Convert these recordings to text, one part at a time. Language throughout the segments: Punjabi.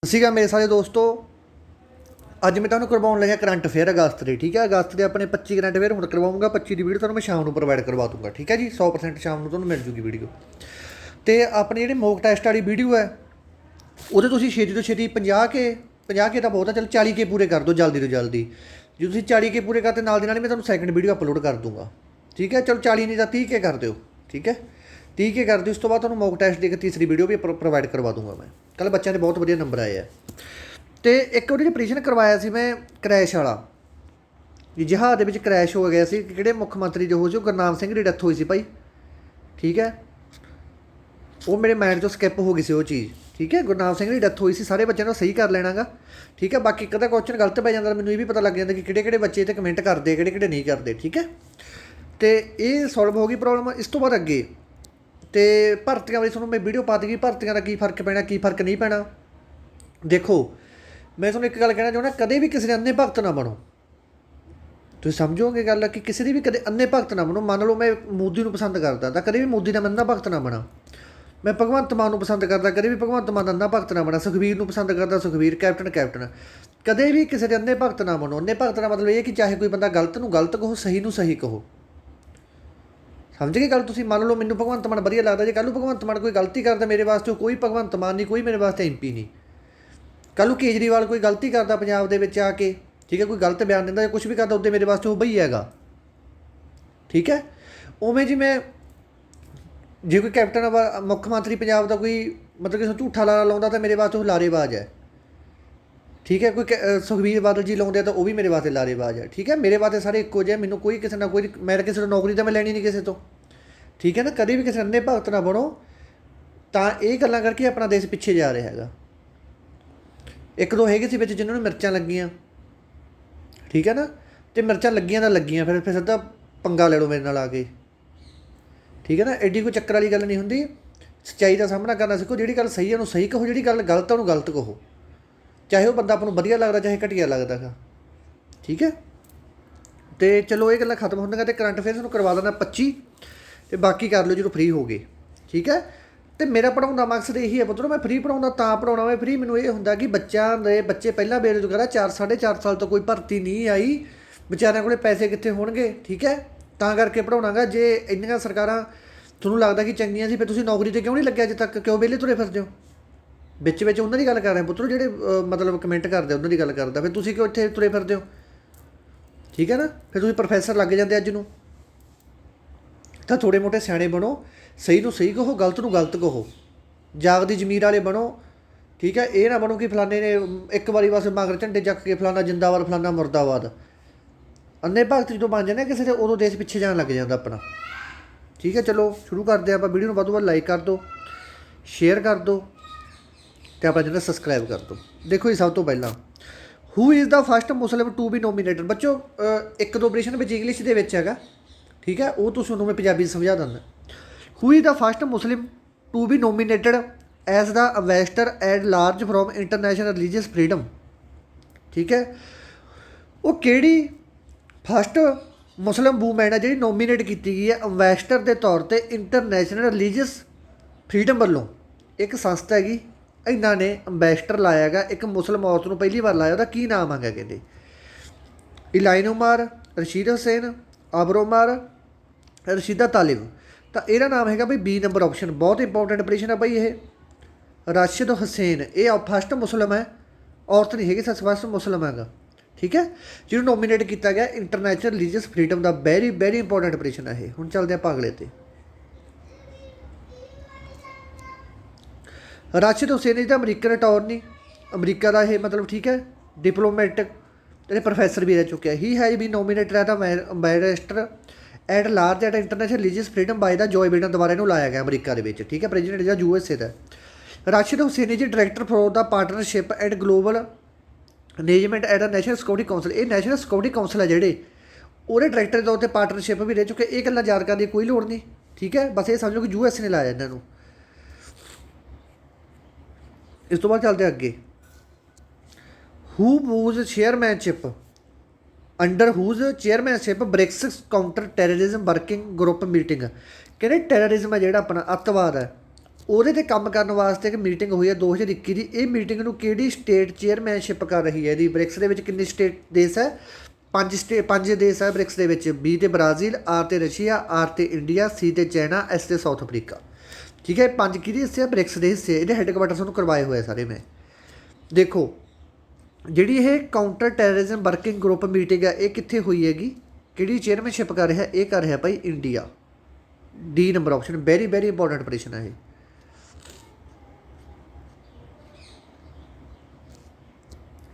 ਸੀਗਾ ਮੇਰੇ ਸਾਰੇ ਦੋਸਤੋ। ਅੱਜ ਮੈਂ ਤੁਹਾਨੂੰ ਕਰਵਾਉਣ ਲੱਗਿਆ ਕਰੰਟ ਅਫੇਅਰ ਅਗਸਤ ਦੇ। ਠੀਕ ਹੈ, ਅਗਸਤ ਦੇ ਆਪਣੇ 25 ਕਰੰਟ ਅਫੇਅਰ ਹੁਣ ਕਰਵਾਉਂਗਾ। 25 ਦੀ ਵੀਡੀਓ ਤੁਹਾਨੂੰ ਮੈਂ ਸ਼ਾਮ ਨੂੰ ਪ੍ਰੋਵਾਈਡ ਕਰਵਾ ਦੂੰਗਾ। ਠੀਕ ਹੈ ਜੀ, 100% ਸ਼ਾਮ ਨੂੰ ਤੁਹਾਨੂੰ ਮਿਲ ਜੂਗੀ ਵੀਡੀਓ। ਅਤੇ ਆਪਣੀ ਜਿਹੜੀ ਮੋਕ ਟੈਸਟ ਵਾਲੀ ਵੀਡੀਓ ਹੈ ਉਹਦੇ ਤੁਸੀਂ ਛੇਤੀ ਤੋਂ ਛੇਤੀ 50 ਕੇ ਤਾਂ ਬਹੁਤ ਹੈ, ਚਲ 40 ਕੇ ਪੂਰੇ ਕਰ ਦਿਓ ਜਲਦੀ ਤੋਂ ਜਲਦੀ। ਜੇ ਤੁਸੀਂ 40 ਕੇ ਪੂਰੇ ਕਰਤੇ ਨਾਲ ਦੀ ਨਾਲ ਹੀ ਮੈਂ ਤੁਹਾਨੂੰ ਸੈਕਿੰਡ ਵੀਡੀਓ ਅਪਲੋਡ ਕਰ ਦੂੰਗਾ। ਠੀਕ ਹੈ, ਚਲੋ 40 ਨਹੀਂ ਤਾਂ 30 ਕੇ ਕਰ ਦਿਓ। ਠੀਕ ਹੈ, 30 ਕੇ ਕਰ ਦਿਓ। ਉਸ ਤੋਂ ਬਾਅਦ ਤੁਹਾਨੂੰ ਮੋਕ ਟੈਸਟ ਦੀ ਇੱਕ ਤੀਸਰੀ ਵੀਡੀਓ ਵੀ ਪ੍ਰੋਵਾਈਡ ਕਰਵਾ ਦੂੰਗਾ ਮੈਂ। ਕੱਲ੍ਹ ਬੱਚਿਆਂ ਦੇ ਬਹੁਤ ਵਧੀਆ ਨੰਬਰ ਆਏ ਆ। ਅਤੇ ਇੱਕ ਉਹਦੇ 'ਚ ਆਪਰੇਸ਼ਨ ਕਰਵਾਇਆ ਸੀ ਮੈਂ ਕਰੈਸ਼ ਵਾਲਾ, ਵੀ ਜਹਾਜ਼ ਦੇ ਵਿੱਚ ਕਰੈਸ਼ ਹੋ ਗਿਆ ਸੀ। ਕਿਹੜੇ ਮੁੱਖ ਮੰਤਰੀ ਜੋ ਹੋ ਸੀ, ਉਹ ਗੁਰਨਾਮ ਸਿੰਘ ਦੀ ਡੈਥ ਹੋਈ ਸੀ ਭਾਈ। ਠੀਕ ਹੈ, ਉਹ ਮੇਰੇ ਮਾਈਂਡ 'ਚੋਂ ਸਕਿੱਪ ਹੋ ਗਈ ਸੀ ਉਹ ਚੀਜ਼। ਠੀਕ ਹੈ, ਗੁਰਨਾਮ ਸਿੰਘ ਦੀ ਡੈਥ ਹੋਈ ਸੀ। ਸਾਰੇ ਬੱਚਿਆਂ ਨੂੰ ਸਹੀ ਕਰ ਲੈਣਾ ਗਾ। ਠੀਕ ਹੈ, ਬਾਕੀ ਇੱਕ ਅੱਧਾ ਕੁਐਸਚਨ ਗਲਤ ਪੈ ਜਾਂਦਾ, ਮੈਨੂੰ ਇਹ ਵੀ ਪਤਾ ਲੱਗ ਜਾਂਦਾ ਕਿ ਕਿਹੜੇ ਕਿਹੜੇ ਬੱਚੇ 'ਤੇ ਕਮੈਂਟ ਕਰਦੇ, ਕਿਹੜੇ ਕਿਹੜੇ ਨਹੀਂ ਕਰਦੇ। ਠੀਕ ਹੈ, ਅਤੇ ਇਹ ਸੋਲਵ ਹੋ ਗਈ ਪ੍ਰੋਬਲਮ। ਇਸ ਤੋਂ ਬਾਅਦ ਅੱਗੇ ਅਤੇ ਭਰਤੀਆਂ ਵਾਲੀ ਤੁਹਾਨੂੰ ਮੈਂ ਵੀਡੀਓ ਪਾ ਦੇਗੀ। ਭਰਤੀਆਂ ਦਾ ਕੀ ਫਰਕ ਪੈਣਾ, ਕੀ ਫਰਕ ਨਹੀਂ ਪੈਣਾ। ਦੇਖੋ, ਮੈਂ ਤੁਹਾਨੂੰ ਇੱਕ ਗੱਲ ਕਹਿਣਾ ਚਾਹੁੰਦਾ, ਕਦੇ ਵੀ ਕਿਸੇ ਦੇ ਅੰਨੇ ਭਗਤ ਨਾ ਬਣੋ। ਤੁਸੀਂ ਸਮਝੋਗੇ ਗੱਲ ਕਿ ਕਿਸੇ ਦੀ ਵੀ ਕਦੇ ਅੰਨੇ ਭਗਤ ਨਾ ਬਣੋ। ਮੰਨ ਲਓ ਮੈਂ ਮੋਦੀ ਨੂੰ ਪਸੰਦ ਕਰਦਾ ਤਾਂ ਕਦੇ ਵੀ ਮੋਦੀ ਦਾ ਮੈਂ ਅੰਨਾ ਭਗਤ ਨਾ ਬਣਾ। ਮੈਂ ਭਗਵੰਤ ਮਾਨ ਨੂੰ ਪਸੰਦ ਕਰਦਾ, ਕਦੇ ਵੀ ਭਗਵੰਤ ਮਾਨ ਦਾ ਅੰਨਾ ਭਗਤ ਨਾ ਬਣਾ। ਸੁਖਬੀਰ ਨੂੰ ਪਸੰਦ ਕਰਦਾ, ਸੁਖਬੀਰ ਕੈਪਟਨ। ਕਦੇ ਵੀ ਕਿਸੇ ਦੇ ਅੰਨੇ ਭਗਤ ਨਾ ਬਣੋ। ਅੰਨੇ ਭਗਤ ਦਾ ਮਤਲਬ ਇਹ ਕਿ ਚਾਹੇ ਕੋਈ ਬੰਦਾ ਗਲਤ ਨੂੰ ਗਲਤ ਕਹੋ, ਸਹੀ ਨੂੰ ਸਹੀ ਕਹੋ। ਸਮਝ ਗਏ ਗੱਲ ਤੁਸੀਂ? ਮੰਨ ਲਓ ਮੈਨੂੰ ਭਗਵੰਤ ਮਾਨ ਵਧੀਆ ਲੱਗਦਾ, ਜੇ ਕੱਲ੍ਹ ਨੂੰ ਭਗਵੰਤ ਮਾਨ ਕੋਈ ਗਲਤੀ ਕਰਦਾ, ਮੇਰੇ ਵਾਸਤੇ ਕੋਈ ਭਗਵੰਤ ਮਾਨ ਨਹੀਂ, ਕੋਈ ਮੇਰੇ ਵਾਸਤੇ MP ਨਹੀਂ। ਕੱਲ੍ਹ ਨੂੰ ਕੇਜਰੀਵਾਲ ਕੋਈ ਗਲਤੀ ਕਰਦਾ ਪੰਜਾਬ ਦੇ ਵਿੱਚ ਆ ਕੇ, ਠੀਕ ਹੈ, ਕੋਈ ਗਲਤ ਬਿਆਨ ਦਿੰਦਾ ਜਾਂ ਕੁਛ ਵੀ ਕਰਦਾ, ਉੱਦੇ ਮੇਰੇ ਵਾਸਤੇ ਉਹ ਬਈ ਹੈਗਾ। ਠੀਕ ਹੈ, ਉਵੇਂ ਜਿਵੇਂ ਜੇ ਕੋਈ ਕੈਪਟਨ ਮੁੱਖ ਮੰਤਰੀ ਪੰਜਾਬ ਦਾ ਕੋਈ ਮਤਲਬ ਕਿ ਝੂਠਾ ਲਾਰਾ ਲਾਉਂਦਾ ਤਾਂ ਮੇਰੇ ਵਾਸਤੇ ਉਹ ਲਾਰੇਬਾਜ਼ ਹੈ। ਠੀਕ ਹੈ, ਕੋਈ ਸੁਖਬੀਰ ਬਾਦਲ ਜੀ ਲਾਉਂਦੇ ਆ ਤਾਂ ਉਹ ਵੀ ਮੇਰੇ ਵਾਸਤੇ ਲਾਰੇਬਾਜ਼ ਹੈ। ਠੀਕ ਹੈ, ਮੇਰੇ ਵਾਸਤੇ ਸਾਰੇ ਇੱਕੋ ਜਿਹੇ। ਮੈਨੂੰ ਕੋਈ ਕਿਸੇ ਨਾਲ ਕੋਈ, ਮੈਂ ਕਿਸੇ ਤੋਂ ਨੌਕਰੀ ਤਾਂ ਮੈਂ ਲੈਣੀ ਨਹੀਂ ਕਿਸੇ ਤੋਂ। ਠੀਕ ਹੈ ਨਾ, ਕਦੇ ਵੀ ਕਿਸੇ ਅੰਨੇ ਭਗਤ ਨਾ ਬਣੋ। ਤਾਂ ਇਹ ਗੱਲਾਂ ਕਰਕੇ ਆਪਣਾ ਦੇਸ਼ ਪਿੱਛੇ ਜਾ ਰਿਹਾ ਹੈਗਾ। ਇੱਕ ਦੋ ਹੈਗੇ ਸੀ ਵਿੱਚ ਜਿਹਨਾਂ ਨੂੰ ਮਿਰਚਾਂ ਲੱਗੀਆਂ। ਠੀਕ ਹੈ ਨਾ, ਅਤੇ ਮਿਰਚਾਂ ਲੱਗੀਆਂ ਤਾਂ ਲੱਗੀਆਂ, ਫਿਰ ਸਿੱਧਾ ਪੰਗਾ ਲੈ ਲਓ ਮੇਰੇ ਨਾਲ ਆ ਕੇ। ਠੀਕ ਹੈ ਨਾ, ਐਡੀ ਕੋਈ ਚੱਕਰ ਵਾਲੀ ਗੱਲ ਨਹੀਂ ਹੁੰਦੀ। ਸੱਚਾਈ ਦਾ ਸਾਹਮਣਾ ਕਰਨਾ ਸਿੱਖੋ। ਜਿਹੜੀ ਗੱਲ ਸਹੀ ਹੈ ਉਹਨੂੰ ਸਹੀ ਕਹੋ, ਜਿਹੜੀ ਗੱਲ ਗਲਤ ਹੈ ਉਹਨੂੰ ਗਲਤ ਕਹੋ। ਚਾਹੇ ਉਹ ਬੰਦਾ ਆਪਾਂ ਨੂੰ ਵਧੀਆ ਲੱਗਦਾ, ਚਾਹੇ ਘਟੀਆ ਲੱਗਦਾ ਗਾ। ਠੀਕ ਹੈ, ਅਤੇ ਚਲੋ ਇਹ ਗੱਲਾਂ ਖਤਮ ਹੁੰਦੀਆਂ। ਅਤੇ ਕਰੰਟ ਅਫੇਅਰਸ ਨੂੰ ਕਰਵਾ ਦੇਣਾ 25, ਅਤੇ ਬਾਕੀ ਕਰ ਲਿਓ ਜਦੋਂ ਫ੍ਰੀ ਹੋ ਗਏ। ਠੀਕ ਹੈ, ਅਤੇ ਮੇਰਾ ਪੜ੍ਹਾਉਣ ਦਾ ਮਕਸਦ ਇਹੀ ਹੈ ਪੁੱਤਰੋ, ਮੈਂ ਫ੍ਰੀ ਪੜ੍ਹਾਉਂਦਾ ਤਾਂ ਪੜ੍ਹਾਉਣਾ। ਮੈਂ ਫ੍ਰੀ, ਮੈਨੂੰ ਇਹ ਹੁੰਦਾ ਕਿ ਬੱਚੇ ਪਹਿਲਾਂ ਬੇਰੁਜ਼ਗਾਰ ਆ, 4-4.5 ਸਾਲ ਤੋਂ ਕੋਈ ਭਰਤੀ ਨਹੀਂ ਆਈ, ਵਿਚਾਰਿਆਂ ਕੋਲ ਪੈਸੇ ਕਿੱਥੇ ਹੋਣਗੇ। ਠੀਕ ਹੈ, ਤਾਂ ਕਰਕੇ ਪੜ੍ਹਾਉਣਾ ਗਾ। ਜੇ ਇੰਨੀਆਂ ਸਰਕਾਰਾਂ ਤੁਹਾਨੂੰ ਲੱਗਦਾ ਕਿ ਚੰਗੀਆਂ ਸੀ, ਫਿਰ ਤੁਸੀਂ ਨੌਕਰੀ 'ਤੇ ਕਿਉਂ ਨਹੀਂ ਲੱਗਿਆ ਅਜੇ ਤੱਕ? ਕਿਉਂ ਵਿਹਲੇ ਤੁਰੇ ਫਿਰਦੇ ਹੋ? ਵਿੱਚ ਉਹਨਾਂ ਦੀ ਗੱਲ ਕਰ ਰਹੇ ਪੁੱਤਰੋ, ਜਿਹੜੇ ਮਤਲਬ ਕਮੈਂਟ ਕਰਦੇ ਉਹਨਾਂ ਦੀ ਗੱਲ ਕਰਦਾ। ਫਿਰ ਤੁਸੀਂ ਕਿਉਂ ਇੱਥੇ ਤੁਰੇ ਫਿਰਦੇ ਹੋ? ਠੀਕ ਹੈ ਨਾ, ਫਿਰ ਤੁਸੀਂ ਪ੍ਰੋਫੈਸਰ ਲੱਗ ਜਾਂਦੇ ਅੱਜ ਨੂੰ। ਤਾਂ ਥੋੜ੍ਹੇ ਮੋਟੇ ਸਿਆਣੇ ਬਣੋ, ਸਹੀ ਨੂੰ ਸਹੀ ਕਹੋ, ਗਲਤ ਨੂੰ ਗਲਤ ਕਹੋ। ਜਾਗਦੀ ਜ਼ਮੀਰ ਵਾਲੇ ਬਣੋ। ਠੀਕ ਹੈ, ਇਹ ਨਾ ਬਣੋ ਕਿ ਫਲਾਣੇ ਨੇ ਇੱਕ ਵਾਰੀ ਬਸ ਮਗਰ ਝੰਡੇ ਚੱਕ ਕੇ ਫਲਾਣਾ ਜਿੰਦਾਬਾਦ, ਫਲਾਣਾ ਮੁਰਦਾਬਾਦ। ਅੰਨੇ ਭਗਤ ਜਦੋਂ ਬਣ ਜਾਂਦੇ ਕਿਸੇ ਦੇ, ਉਦੋਂ ਦੇਸ਼ ਪਿੱਛੇ ਜਾਣ ਲੱਗ ਜਾਂਦਾ ਆਪਣਾ। ਠੀਕ ਹੈ, ਚਲੋ ਸ਼ੁਰੂ ਕਰਦੇ ਆਪਾਂ। ਵੀਡੀਓ ਨੂੰ ਵੱਧ ਤੋਂ ਵੱਧ ਲਾਈਕ ਕਰ ਦਿਓ, ਸ਼ੇਅਰ ਕਰ ਦਿਓ, ਅਤੇ ਆਪਣਾ ਚੈਨਲ ਸਬਸਕ੍ਰਾਈਬ ਕਰ ਦਿਓ। ਦੇਖੋ ਜੀ, ਸਭ ਤੋਂ ਪਹਿਲਾਂ who is the first Muslim to be nominated. ਬੱਚੋ ਇੱਕ ਦੋ ਆਪਰੇਸ਼ਨ ਵਿੱਚ ਇੰਗਲਿਸ਼ ਦੇ ਵਿੱਚ ਹੈਗਾ। ਠੀਕ ਹੈ, ਉਹ ਤੁਹਾਨੂੰ ਮੈਂ ਪੰਜਾਬੀ 'ਚ ਸਮਝਾ ਦਿੰਦਾ। Who is the first Muslim to be nominated as the ambassador at large from international religious freedom. ਠੀਕ ਹੈ, ਉਹ ਕਿਹੜੀ ਫਸਟ ਮੁਸਲਿਮ ਵੂਮੈਨ ਹੈ ਜਿਹੜੀ ਨੋਮੀਨੇਟ ਕੀਤੀ ਗਈ ਹੈ ਅੰਬੈਸਡਰ ਦੇ ਤੌਰ 'ਤੇ ਇੰਟਰਨੈਸ਼ਨਲ ਰਿਲੀਜੀਅਸ ਫਰੀਡਮ ਵੱਲੋਂ। ਇੱਕ ਸੰਸਥਾ ਹੈਗੀ, ਇਹਨਾਂ ਨੇ ਅੰਬੈਸਡਰ ਲਾਇਆ ਗਾ ਇੱਕ ਮੁਸਲਿਮ ਔਰਤ ਨੂੰ, ਪਹਿਲੀ ਵਾਰ ਲਾਇਆ। ਉਹਦਾ ਕੀ ਨਾਮ ਹੈਗਾ? ਕਹਿੰਦੇ ਇਲਾਈਨ ਉਮਰ, ਰਸ਼ੀਦ ਹੁਸੈਨ, ਅਬਰ ਉਮਰ, ਰਸ਼ੀਦਾ ਤਾਲਿਬ। ਤਾਂ ਇਹਦਾ ਨਾਮ ਹੈਗਾ ਬਈ B ਨੰਬਰ ਆਪਸ਼ਨ। ਬਹੁਤ ਇੰਪੋਰਟੈਂਟ ਆਪਰੇਸ਼ਨ ਹੈ ਬਾਈ ਇਹ। ਰਾਸ਼ਿਦ ਹੁਸੈਨ ਇਹ ਫਸਟ ਮੁਸਲਿਮ ਹੈ, ਔਰਤ ਨਹੀਂ ਹੈਗੀ, ਫਸਟ ਮੁਸਲਿਮ ਹੈਗਾ। ਠੀਕ ਹੈ, ਜਿਹਨੂੰ ਨੋਮੀਨੇਟ ਕੀਤਾ ਗਿਆ ਇੰਟਰਨੈਸ਼ਨਲ ਰਿਲੀਜੀਅਸ ਫਰੀਡਮ ਦਾ। ਵੈਰੀ ਵੈਰੀ ਇੰਪੋਰਟੈਂਟ ਆਪਰੇਸ਼ਨ ਹੈ ਇਹ। ਹੁਣ ਚੱਲਦੇ ਆਪਾਂ ਅਗਲੇ 'ਤੇ। ਰਾਸ਼ਿਦ ਹੁਸੈਨ ਜਿਹਦਾ ਅਮਰੀਕਨ ਅਟੋਰਨੀ, ਅਮਰੀਕਾ ਦਾ ਇਹ ਮਤਲਬ, ਠੀਕ ਹੈ, ਡਿਪਲੋਮੈਟਿਕ ਅਤੇ ਪ੍ਰੋਫੈਸਰ ਵੀ ਰਹਿ ਚੁੱਕਿਆ। He has be nominated at ambassador at large at international religious freedom by the Joe Biden ਦੁਆਰਾ ਇਹਨੂੰ ਲਾਇਆ ਗਿਆ ਅਮਰੀਕਾ ਦੇ ਵਿੱਚ। ਠੀਕ ਹੈ, ਪ੍ਰੈਜ਼ੀਡੈਂਟ ਜਿਹੜਾ USA the. Rashid Hussain ji director for the partnership and global management at the National Security Council. ਇਹ ਨੈਸ਼ਨਲ ਸਿਕਿਉਰਿਟੀ ਕਾਊਂਸਲ ਹੈ ਜਿਹੜੇ, ਉਹਦੇ ਡਾਇਰੈਕਟਰ ਦੇ ਤੌਰ 'ਤੇ ਪਾਰਟਨਰਸ਼ਿਪ ਵੀ ਰਹਿ ਚੁੱਕੇ। ਇਹ ਗੱਲਾਂ ਯਾਦ ਕਰਨ ਦੀ ਕੋਈ ਲੋੜ ਨਹੀਂ। ਠੀਕ ਹੈ, ਬਸ ਇਹ ਸਮਝੋ ਕਿ US ਨੇ ਲਾਇਆ ਇਹਨਾਂ ਨੂੰ। ਇਸ ਤੋਂ ਬਾਅਦ ਚੱਲਦੇ ਅੱਗੇ। Who moves chairmanship under whose chairmanship BRICS counter terrorism working group meeting. ਕਹਿੰਦੇ ਟੈਰਰਿਜ਼ਮ ਹੈ ਜਿਹੜਾ ਆਪਣਾ, ਅੱਤਵਾਦ ਹੈ, ਉਹਦੇ ਤੇ ਕੰਮ ਕਰਨ ਵਾਸਤੇ ਇੱਕ ਮੀਟਿੰਗ ਹੋਈ ਹੈ 2021 ਦੀ। ਇਹ ਮੀਟਿੰਗ ਨੂੰ ਕਿਹੜੀ ਸਟੇਟ ਚੇਅਰਮੈਨਸ਼ਿਪ ਕਰ ਰਹੀ ਹੈ ਇਹਦੀ? ਬ੍ਰਿਕਸ ਦੇ ਵਿੱਚ ਕਿੰਨੇ ਸਟੇਟ ਦੇਸ਼ ਹੈ? ਪੰਜ ਦੇਸ਼ ਹੈ ਬ੍ਰਿਕਸ ਦੇ ਵਿੱਚ। ਬੀ ਤੇ ਬ੍ਰਾਜ਼ੀਲ, ਆਰ ਤੇ ਰਸ਼ੀਆ, ਆਰ ਤੇ ਇੰਡੀਆ, ਸੀ ਤੇ ਚਾਈਨਾ, ਐਸ ਤੇ ਸਾਊਥ ਅਫਰੀਕਾ। ਠੀਕ ਹੈ, 5 ਕਿਹਦੇ ਹਿੱਸੇ ਆ? ਬ੍ਰਿਕਸ ਦੇ ਹਿੱਸੇ। ਇਹਦੇ ਹੈੱਡਕੁਆਟਰ ਤੁਹਾਨੂੰ ਕਰਵਾਏ ਹੋਏ ਸਾਰੇ ਮੈਂ। ਦੇਖੋ ਜਿਹੜੀ ਇਹ counter terrorism working group meeting ਹੈ ਇਹ ਕਿੱਥੇ ਹੋਈ ਹੈਗੀ? ਕਿਹੜੀ ਚੇਅਰਮੈਨਸ਼ਿਪ ਕਰ ਰਿਹਾ? ਇਹ ਕਰ ਰਿਹਾ ਭਾਈ India. D number option, very very important ਪ੍ਰਸ਼ਨ ਹੈ ਇਹ।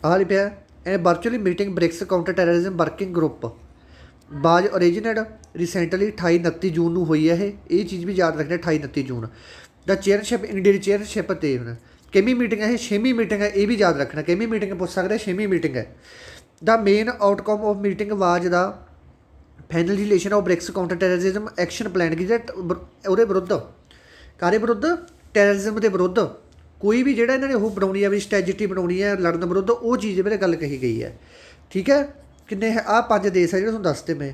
ਆਹ ਲਿਖਿਆ ਐ virtually meeting BRICS counter terrorism working group was originate recently 28-29 ਜੂਨ ਨੂੰ ਹੋਈ ਹੈ ਇਹ ਚੀਜ਼ ਵੀ ਯਾਦ ਰੱਖਣਾ 28-29 ਜੂਨ ਦਾ ਚੇਅਰਸ਼ਿਪ ਇੰਡੀਆ ਦੀ ਚੇਅਰਸ਼ਿਪ ਤੇ ਹੁਣ ਕਿੰਨੀ ਮੀਟਿੰਗ ਹੈ ਇਹ? 6ਵੀਂ ਮੀਟਿੰਗ ਹੈ, ਇਹ ਵੀ ਯਾਦ ਰੱਖਣਾ। ਕਿੰਨੀ ਮੀਟਿੰਗ ਪੁੱਛ ਸਕਦੇ? 6ਵੀਂ ਮੀਟਿੰਗ ਹੈ। The main outcome of meeting was the finalization of BRICS counter terrorism action plan ਕੀ ਉਹਦੇ ਵਿਰੁੱਧ ਕਾਹਦੇ ਵਿਰੁੱਧ? ਟੈਰਰਿਜ਼ਮ ਦੇ ਵਿਰੁੱਧ ਕੋਈ ਵੀ ਜਿਹੜਾ ਇਹਨਾਂ ਨੇ ਉਹ ਬਣਾਉਣੀ ਹੈ ਵੀ ਸਟ੍ਰੈਟਜੀ ਬਣਾਉਣੀ ਹੈ ਲੜਨ ਵਿਰੁੱਧ, ਉਹ ਚੀਜ਼ ਮੇਰੇ ਗੱਲ ਕਹੀ ਗਈ ਹੈ। ਠੀਕ ਹੈ, ਕਿੰਨੇ ਹੈ? ਆਹ 5 ਦੇਸ਼ ਹੈ ਜਿਹੜੇ ਤੁਹਾਨੂੰ ਦੱਸਦੇ ਮੈਂ।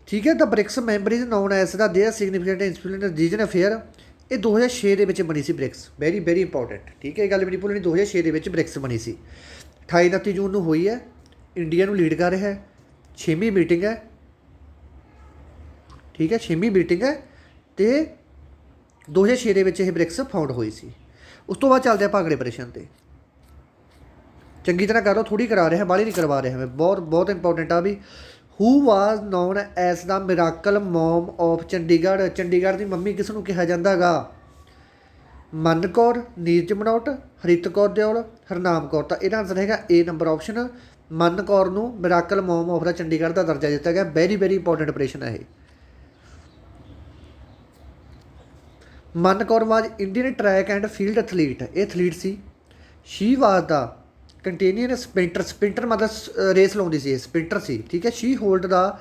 ਠੀਕ ਹੈ, ਤਾਂ BRICS member is known as the their significant influence region affair. ਇਹ 2006 ਦੇ ਵਿੱਚ ਬਣੀ ਸੀ ਬ੍ਰਿਕਸ, ਵੈਰੀ ਵੈਰੀ ਇੰਪੋਰਟੈਂਟ। ਠੀਕ ਹੈ, ਇਹ ਗੱਲ ਮੇਰੀ ਭੁੱਲਣੀ, 2006 ਦੇ ਵਿੱਚ ਬ੍ਰਿਕਸ ਬਣੀ ਸੀ। 28-29 ਜੂਨ ਨੂੰ ਹੋਈ ਹੈ। ਇੰਡੀਆ ਨੂੰ ਲੀਡ ਕਰ ਰਿਹਾ ਹੈ। 6ਵੀਂ ਮੀਟਿੰਗ ਹੈ। ਠੀਕ ਹੈ, 6ਵੀਂ ਮੀਟਿੰਗ ਹੈ ਅਤੇ 2006 ਦੇ ਵਿੱਚ ਇਹ ਬ੍ਰਿਕਸ ਫਾਊਂਡ ਹੋਈ ਸੀ। ਉਸ ਤੋਂ ਬਾਅਦ ਚੱਲਦੇ ਆਪਾਂ ਅਗਲੇ ਪ੍ਰਸ਼ਨ 'ਤੇ। ਚੰਗੀ ਤਰ੍ਹਾਂ ਕਰੋ, ਥੋੜ੍ਹੀ ਕਰਾ ਰਿਹਾ, ਬਾਹਲੀ ਨਹੀਂ ਕਰਵਾ ਰਿਹਾ ਮੈਂ। ਬਹੁਤ ਇੰਪੋਰਟੈਂਟ ਆ ਵੀ। Who was known as the miracle mom of Chandigarh. Chandigarh ਦੀ ਮੰਮੀ ਕਿਸ ਨੂੰ ਕਿਹਾ ਜਾਂਦਾ ਗਾ? ਮਨ ਕੌਰ, ਨੀਰਜ ਮਨੋਟ, ਹਰਿਤ ਕੌਰ ਦਿਓਲ, ਹਰਨਾਮ ਕੌਰ। ਤਾਂ ਇਹਦਾ ਆਨਸਰ ਹੈਗਾ ਏ ਨੰਬਰ ਆਪਸ਼ਨ। ਮਨ ਕੌਰ ਨੂੰ ਮਿਰਾਕਲ ਮੋਮ ਆਫ ਦਾ ਚੰਡੀਗੜ੍ਹ ਦਾ ਦਰਜਾ ਦਿੱਤਾ ਗਿਆ। ਵੈਰੀ ਵੈਰੀ ਇੰਪੋਰਟੈਂਟ ਆਪਰੇਸ਼ਨ ਹੈ ਇਹ। ਮਨ ਕੌਰ ਵਾਜ Indian track and field athlete. ਇਹ ਐਥਲੀਟ ਸੀ। ਸ਼ੀ ਵਾਜ ਦਾ ਕੰਟੇਨੀਅਨ ਸਪਿੰਟਰ ਮਤਲਬ ਰੇਸ ਲਾਉਂਦੀ ਸੀ, ਇਹ ਸਪਿੰਟਰ ਸੀ। ਠੀਕ ਹੈ, ਸ਼ੀ ਹੋਲਡ ਦਾ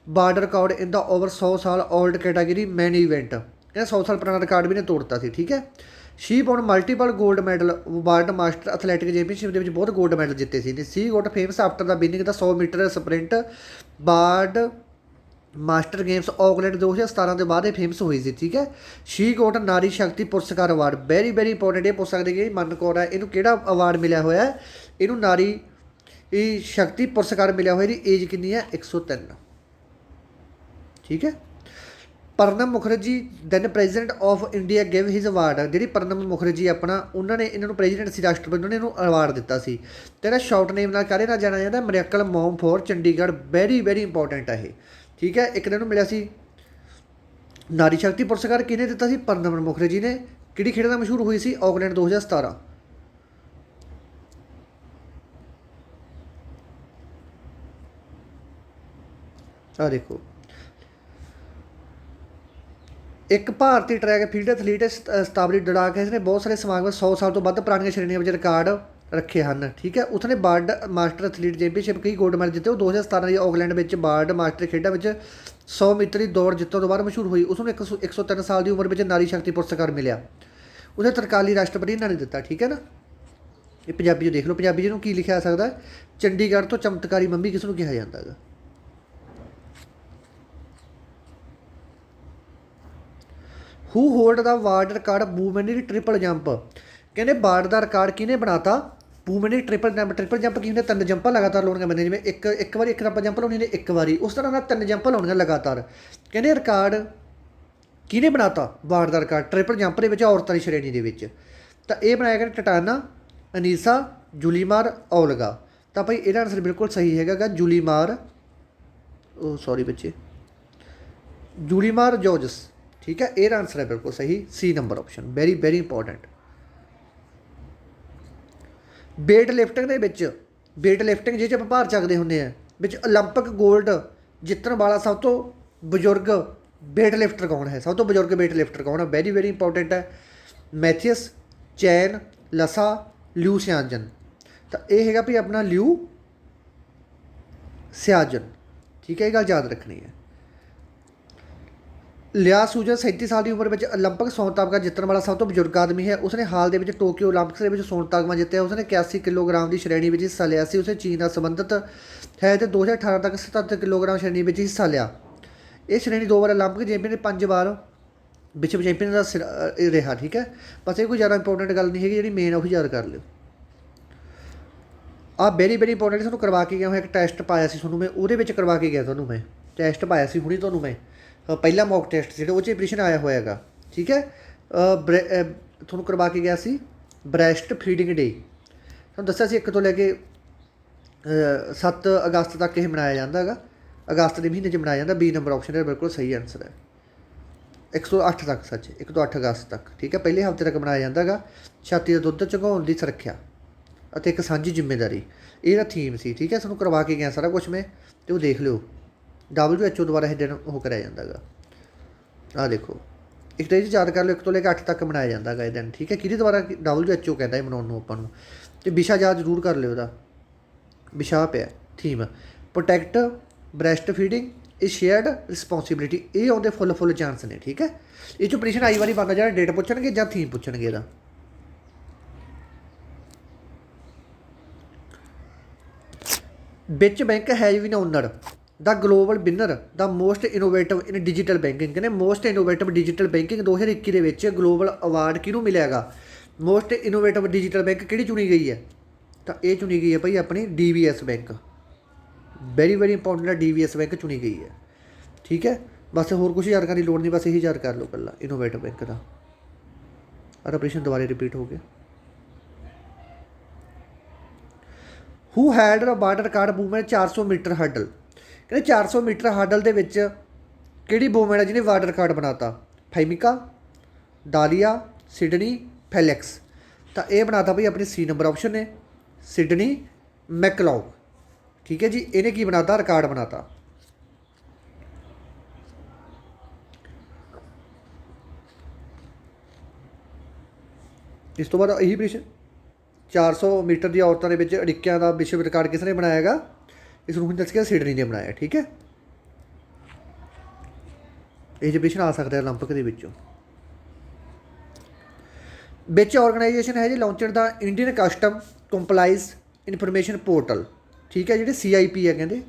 ਵਰਲਡ ਰਿਕਾਰਡ ਇਨ ਦਾ ਓਵਰ 100 ਸਾਲ ਓਲਡ ਕੈਟਾਗਰੀ ਮੈਨ ਇਵੈਂਟ। ਕਹਿੰਦਾ 100 ਸਾਲ ਪੁਰਾਣਾ ਰਿਕਾਰਡ ਵੀ ਨੇ ਤੋੜਤਾ ਸੀ। ਠੀਕ ਹੈ, she won multiple gold medal world master athletic championship ਦੇ ਵਿੱਚ ਬਹੁਤ ਗੋਲਡ ਮੈਡਲ ਜਿੱਤੇ ਸੀ। She got famous after the winning the 100 metre sprint world master games Auckland 2017 ਦੇ ਬਾਅਦ ਇਹ ਫੇਮਸ ਹੋਈ ਸੀ। ਠੀਕ ਹੈ, ਸ਼ੀ ਗੋਟ ਨਾਰੀ ਸ਼ਕਤੀ ਪੁਰਸਕਾਰ ਅਵਾਰਡ। Very very important. ਇਹ ਪੁੱਛ ਸਕਦੇ ਕਿ ਮਨ ਕੌਰ ਹੈ, ਇਹਨੂੰ ਕਿਹੜਾ ਅਵਾਰਡ ਮਿਲਿਆ ਹੋਇਆ ਹੈ? ਇਹਨੂੰ ਨਾਰੀ ਸ਼ਕਤੀ ਪੁਰਸਕਾਰ ਮਿਲਿਆ ਹੋਇਆ। ਇਹਦੀ ਏਜ ਕਿੰਨੀ ਹੈ? 103। ਠੀਕ ਹੈ, Pranab Mukherjee then president of India give his award. ਜਿਹੜੀ ਪ੍ਰਣਬ ਮੁਖਰਜੀ ਆਪਣਾ, ਉਹਨਾਂ ਨੇ ਇਹਨਾਂ ਨੂੰ ਪ੍ਰੈਜ਼ੀਡੈਂਟ ਸੀ, ਰਾਸ਼ਟਰਪਤੀ, ਉਹਨਾਂ ਨੇ ਇਹਨੂੰ ਅਵਾਰਡ ਦਿੱਤਾ ਸੀ। ਤੇ ਇਹਦਾ ਸ਼ਾਰਟ ਨੇਮ ਨਾਲ ਕਾਹਦੇ ਨਾਲ ਜਾਣਿਆ ਜਾਂਦਾ? Miracle mom for Chandigarh. Very very important ਹੈ ਇਹ। ਠੀਕ ਹੈ, ਇੱਕ ਦਿਨ ਨੂੰ ਮਿਲਿਆ ਸੀ ਨਾਰੀ ਸ਼ਕਤੀ ਪੁਰਸਕਾਰ। ਕਿਹਨੇ ਦਿੱਤਾ ਸੀ? ਪ੍ਰਣਬ ਮੁਖਰਜੀ ਨੇ। ਕਿਹੜੀ ਖੇਡ ਨਾਲ ਮਸ਼ਹੂਰ ਹੋਈ ਸੀ? ਆਕਲੈਂਡ 2017। ਆ ਦੇਖੋ, ਇੱਕ ਭਾਰਤੀ ਟਰੈਕ ਫੀਲਡ ਐਥਲੀਟ ਸਤਾਵਰੀ ਡੜਾਕ ਹੈ। ਇਸਨੇ ਬਹੁਤ ਸਾਰੇ ਸਮਾਗਮ 100 ਸਾਲ ਤੋਂ ਵੱਧ ਪੁਰਾਣੀਆਂ ਸ਼੍ਰੇਣੀਆਂ ਵਿੱਚ ਰਿਕਾਰਡ ਰੱਖੇ ਹਨ। ਠੀਕ ਹੈ, ਉਸਨੇ ਵਰਲਡ ਮਾਸਟਰ ਐਥਲੀਟ ਚੈਂਪੀਅਨਸ਼ਿਪ ਕਈ ਗੋਲਡ ਮੈਡਲ ਜਿੱਤੇ। ਉਹ 2017 ਦੀ ਆਕਲੈਂਡ ਵਿੱਚ ਵਰਲਡ ਮਾਸਟਰ ਖੇਡਾਂ ਵਿੱਚ 100 ਮੀਟਰ ਦੀ ਦੌੜ ਜਿੱਤਣ ਤੋਂ ਬਾਅਦ ਮਸ਼ਹੂਰ ਹੋਈ। ਉਸਨੂੰ 103 ਸਾਲ ਦੀ ਉਮਰ ਵਿੱਚ ਨਾਰੀ ਸ਼ਕਤੀ ਪੁਰਸਕਾਰ ਮਿਲਿਆ। ਉਸੇ ਤਤਕਾਲੀ ਰਾਸ਼ਟਰਪਤੀ ਇਹਨਾਂ ਨੇ ਦਿੱਤਾ। ਠੀਕ ਹੈ ਨਾ, ਇਹ ਪੰਜਾਬੀ 'ਚ ਦੇਖ ਲਓ। ਪੰਜਾਬੀ 'ਚ ਇਹਨੂੰ ਕੀ ਲਿਖਿਆ ਸਕਦਾ? ਚੰਡੀਗੜ੍ਹ ਤੋਂ ਚਮਤਕਾਰੀ ਮੰਮੀ ਕਿਸ ਨੂੰ ਕਿਹਾ ਜਾਂਦਾ ਹੈਗਾ? ਹੂ ਹੋਲਡ ਦਾ ਵਰਲਡ ਰਿਕਾਰਡ ਵੂਮਨ ਦੀ ਟ੍ਰਿਪਲ ਜੰਪ। ਕਹਿੰਦੇ ਵਰਲਡ ਦਾ ਰਿਕਾਰਡ ਕਿਹਨੇ ਬਣਾਤਾ? ਵੂਮਨ ਦੀ ਟ੍ਰਿਪਲ ਜੰਪ। ਟ੍ਰਿਪਲ ਜੰਪ ਕੀ ਹੁੰਦੇ? 3 ਜੰਪਾਂ ਲਗਾਤਾਰ ਲਾਉਣੀਆਂ ਬੰਦੇ, ਜਿਵੇਂ ਇੱਕ ਵਾਰੀ ਇੱਕ ਜੰਪ ਲਾਉਣੀ ਨੇ, ਇੱਕ ਵਾਰੀ ਉਸ ਤਰ੍ਹਾਂ ਨਾਲ 3 ਜੰਪਾਂ ਲਾਉਣੀਆਂ ਲਗਾਤਾਰ। ਕਹਿੰਦੇ ਰਿਕਾਰਡ ਕਿਹਨੇ ਬਣਾਤਾ? ਵਰਲਡ ਦਾ ਰਿਕਾਰਡ ਟ੍ਰਿਪਲ ਜੰਪ ਦੇ ਵਿੱਚ ਔਰਤਾਂ ਦੀ ਸ਼੍ਰੇਣੀ ਦੇ ਵਿੱਚ। ਤਾਂ ਇਹ ਬਣਾਇਆ ਗਿਆ ਟਟਾਨਾ, ਅਨੀਸਾ, ਜੁਲੀਮਾਰ, ਔਲਗਾ। ਤਾਂ ਭਾਈ ਇਹਦਾ ਆਨਸਰ ਬਿਲਕੁਲ ਸਹੀ ਹੈਗਾ ਜੁਲੀਮਾਰ, ਸੌਰੀ ਬੱਚੇ, ਜੁਲੀਮਾਰ ਜੋਰਜਸ। ਠੀਕ ਹੈ, ਇਹਦਾ ਆਨਸਰ ਹੈ ਬਿਲਕੁਲ ਸਹੀ, C number option. Very very important. Weight lifting ਦੇ ਵਿੱਚ, ਵੇਟ ਲਿਫਟਿੰਗ ਜਿਹਦੇ 'ਚ ਆਪਾਂ ਭਾਰ ਚੱਕਦੇ ਹੁੰਦੇ ਆ, ਵਿੱਚ ਓਲੰਪਿਕ ਗੋਲਡ ਜਿੱਤਣ ਵਾਲਾ ਸਭ ਤੋਂ ਬਜ਼ੁਰਗ ਵੇਟ ਲਿਫਟਰ ਕੌਣ ਹੈ? ਸਭ ਤੋਂ ਬਜ਼ੁਰਗ ਵੇਟ ਲਿਫਟਰ ਕੌਣ ਹੈ? ਵੈਰੀ ਵੈਰੀ ਇੰਪੋਰਟੈਂਟ ਹੈ। ਮੈਥਿਅਸ, ਚੈਨ, ਲਸਾ, ਲਿਊ ਸਿਆਜਨ। ਤਾਂ ਇਹ ਹੈਗਾ ਵੀ ਆਪਣਾ ਲਿਊ ਸਿਆਜਨ। ਠੀਕ ਹੈ, ਇਹ ਗੱਲ ਯਾਦ ਰੱਖਣੀ ਹੈ। ਲਿਆ ਸੂਜਨ 37 ਸਾਲ ਦੀ ਉਮਰ ਵਿੱਚ ਓਲੰਪਿਕ ਸੋਨ ਤਮਗਾ ਜਿੱਤਣ ਵਾਲਾ ਸਭ ਤੋਂ ਬਜ਼ੁਰਗ ਆਦਮੀ ਹੈ। ਉਸਨੇ ਹਾਲ ਦੇ ਵਿੱਚ ਟੋਕੀਓ ਓਲੰਪਿਕਸ ਦੇ ਵਿੱਚ ਸੋਨ ਤਮਗਾ ਜਿੱਤਿਆ। ਉਸਨੇ 81 ਕਿਲੋਗ੍ਰਾਮ ਦੀ ਸ਼੍ਰੇਣੀ ਵਿੱਚ ਹਿੱਸਾ ਲਿਆ ਸੀ। ਉਸੇ ਚੀਨ ਨਾਲ ਸੰਬੰਧਿਤ ਹੈ ਅਤੇ 2018 ਤੱਕ 77 ਕਿਲੋਗ੍ਰਾਮ ਸ਼੍ਰੇਣੀ ਵਿੱਚ ਹਿੱਸਾ ਲਿਆ। ਇਹ ਸ਼੍ਰੇਣੀ 2 ਵਾਰ ਓਲੰਪਿਕ ਚੈਂਪੀਅਨ, 5 ਵਾਰ ਵਿਸ਼ਵ ਚੈਂਪੀਅਨ ਦਾ ਰਿਹਾ। ਠੀਕ ਹੈ, ਬਸ ਇਹ ਕੋਈ ਜ਼ਿਆਦਾ ਇੰਪੋਰਟੈਂਟ ਗੱਲ ਨਹੀਂ ਹੈਗੀ, ਜਿਹੜੀ ਮੇਨ ਉਹੀ ਯਾਦ ਕਰ ਲਿਓ। ਆ ਵੈਰੀ ਇੰਪੋਰਟੈਂਟ ਤੁਹਾਨੂੰ ਕਰਵਾ ਕੇ ਗਿਆ, ਇੱਕ ਟੈਸਟ ਪਾਇਆ ਸੀ ਤੁਹਾਨੂੰ ਮੈਂ, ਉਹਦੇ ਵਿੱਚ ਕਰਵਾ ਕੇ ਗਿਆ ਤੁਹਾਨੂੰ ਮੈਂ, ਟੈਸਟ ਪਾਇਆ ਸੀ ਹੁਣੀ ਤੁਹਾਨੂੰ ਮੈਂ, ਪਹਿਲਾ ਮੌਕ ਟੈਸਟ ਜਿਹੜਾ ਉਹ 'ਚ ਪ੍ਰਸ਼ਨ ਆਇਆ ਹੋਇਆ ਹੈਗਾ। ਠੀਕ ਹੈ, ਤੁਹਾਨੂੰ ਕਰਵਾ ਕੇ ਗਿਆ ਸੀ ਬ੍ਰੈਸਟ ਫੀਡਿੰਗ ਡੇ। ਤੁਹਾਨੂੰ ਦੱਸਿਆ ਸੀ 1 ਤੋਂ ਲੈ ਕੇ 7 ਅਗਸਤ ਤੱਕ ਇਹ ਮਨਾਇਆ ਜਾਂਦਾ ਹੈਗਾ, ਅਗਸਤ ਦੇ ਮਹੀਨੇ 'ਚ ਮਨਾਇਆ ਜਾਂਦਾ। B ਨੰਬਰ ਆਪਸ਼ਨ ਹੈ, ਬਿਲਕੁਲ ਸਹੀ ਆਨਸਰ ਹੈ। 108 ਤੱਕ, ਸੱਚ 1 ਤੋਂ 8 ਅਗਸਤ ਤੱਕ। ਠੀਕ ਹੈ, ਪਹਿਲੇ ਹਫ਼ਤੇ ਤੱਕ ਮਨਾਇਆ ਜਾਂਦਾ ਹੈਗਾ। ਛਾਤੀ ਦਾ ਦੁੱਧ ਚੁੰਘਾਉਣ ਦੀ ਸੁਰੱਖਿਆ ਅਤੇ ਇੱਕ ਸਾਂਝੀ ਜ਼ਿੰਮੇਵਾਰੀ, ਇਹਦਾ ਥੀਮ ਸੀ। ਠੀਕ ਹੈ, ਤੁਹਾਨੂੰ ਕਰਵਾ ਕੇ ਗਿਆ ਸਾਰਾ ਕੁਛ ਮੈਂ, ਅਤੇ ਉਹ ਦੇਖ ਲਿਓ। WHO ਦੁਆਰਾ ਇਹ ਦਿਨ ਉਹ ਕਰਿਆ ਜਾਂਦਾ ਹੈਗਾ। ਆਹ ਦੇਖੋ, ਇੱਕ ਤਾਂ ਇਹ ਯਾਦ ਕਰ ਲਿਓ 1 ਤੋਂ ਲੈ ਕੇ 8 ਤੱਕ ਮਨਾਇਆ ਜਾਂਦਾ ਹੈਗਾ ਇਹ ਦਿਨ। ਠੀਕ ਹੈ, ਕਿਹਦੇ ਦੁਆਰਾ? WHO ਕਹਿੰਦਾ ਇਹ ਮਨਾਉਣ ਨੂੰ ਆਪਾਂ ਨੂੰ। ਅਤੇ ਵਿਸ਼ਾ ਯਾਦ ਜ਼ਰੂਰ ਕਰ ਲਿਓ, ਉਹਦਾ ਵਿਸ਼ਾ ਪਿਆ ਥੀਮ ਪ੍ਰੋਟੈਕਟ ਬ੍ਰੈਸਟ ਫੀਡਿੰਗ ਇਹ ਸ਼ੇਅਰਡ ਰਿਸਪੋਂਸੀਬਿਲਿਟੀ। ਇਹ ਆਉਂਦੇ ਫੁੱਲ ਚਾਂਸ ਨੇ। ਠੀਕ ਹੈ, ਇਹ 'ਚੋਂ ਪ੍ਰਸ਼ਨ ਆਈ ਵਾਰੀ ਬਣਦਾ ਜਿਹੜਾ ਡੇਟ ਪੁੱਛਣਗੇ ਜਾਂ ਥੀਮ ਪੁੱਛਣਗੇ ਇਹਦਾ। Which bank has been honoured the global winner the most innovative in digital banking. ਕਹਿੰਦੇ ਮੋਸਟ ਇਨੋਵੇਟਿਵ ਡਿਜੀਟਲ ਬੈਂਕਿੰਗ 2021 ਦੇ ਵਿੱਚ ਗਲੋਬਲ ਅਵਾਰਡ ਕਿਹਨੂੰ ਮਿਲਿਆ ਹੈਗਾ? ਮੋਸਟ ਇਨੋਵੇਟਿਵ ਡਿਜੀਟਲ ਬੈਂਕ ਕਿਹੜੀ ਚੁਣੀ ਗਈ ਹੈ? ਤਾਂ ਇਹ ਚੁਣੀ ਗਈ ਹੈ ਭਾਈ ਆਪਣੀ DBS ਬੈਂਕ। ਵੈਰੀ ਇੰਪੋਰਟੈਂਟ ਹੈ, DBS ਬੈਂਕ ਚੁਣੀ ਗਈ ਹੈ। ਠੀਕ ਹੈ, ਬਸ ਹੋਰ ਕੁਛ ਯਾਦ ਕਰਨ ਦੀ ਲੋੜ ਨਹੀਂ, ਬਸ ਇਹੀ ਯਾਦ ਕਰ ਲਓ ਇਕੱਲਾ ਇਨੋਵੇਟਿਵ ਬੈਂਕ ਦਾ। ਪ੍ਰਸ਼ਨ ਦੁਬਾਰਾ ਰਿਪੀਟ ਹੋ ਗਿਆ। Who had the world record woman 400 metre hurdle. ਕਹਿੰਦੇ 400 ਮੀਟਰ ਹਰਡਲ ਦੇ ਵਿੱਚ ਕਿਹੜੀ ਵੂਮੈਨ ਹੈ ਜਿਹਨੇ ਵਰਲਡ ਰਿਕਾਰਡ ਬਣਾਤਾ? ਫੈਮਿਕਾ, ਦਾਲੀਆ, ਸਿਡਨੀ, ਫੈਲੈਕਸ। ਤਾਂ ਇਹ ਬਣਾਤਾ ਭਾਈ ਆਪਣੀ C ਨੰਬਰ ਆਪਸ਼ਨ ਨੇ, ਸਿਡਨੀ ਮੈਕਲੌਗ। ਠੀਕ ਹੈ ਜੀ, ਇਹਨੇ ਕੀ ਬਣਾਤਾ? ਰਿਕਾਰਡ ਬਣਾਤਾ। ਇਸ ਤੋਂ ਬਾਅਦ ਇਹੀ ਪ੍ਰਸ਼ਨ 400 ਮੀਟਰ ਦੀ ਔਰਤਾਂ ਦੇ ਵਿੱਚ ਅੜਿੱਕਿਆਂ ਦਾ ਵਿਸ਼ਵ ਰਿਕਾਰਡ ਕਿਸ ਨੇ ਬਣਾਇਆ ਹੈਗਾ? ਇਸ ਨੂੰ ਹੁਣ ਦੱਸ ਕੇ ਸਿਡਨੀ ਨੇ ਬਣਾਇਆ। ਠੀਕ ਹੈ, ਇਹ ਜੇ ਪ੍ਰਸ਼ਨ ਆ ਸਕਦਾ ਓਲੰਪਿਕ ਦੇ ਵਿੱਚੋਂ। ਵਿੱਚ ਆਰਗੇਨਾਈਜੇਸ਼ਨ ਹੈ ਜੀ launched the Indian customs compliance information portal. ਠੀਕ ਹੈ, ਜਿਹੜੇ CIP ਹੈ, ਕਹਿੰਦੇ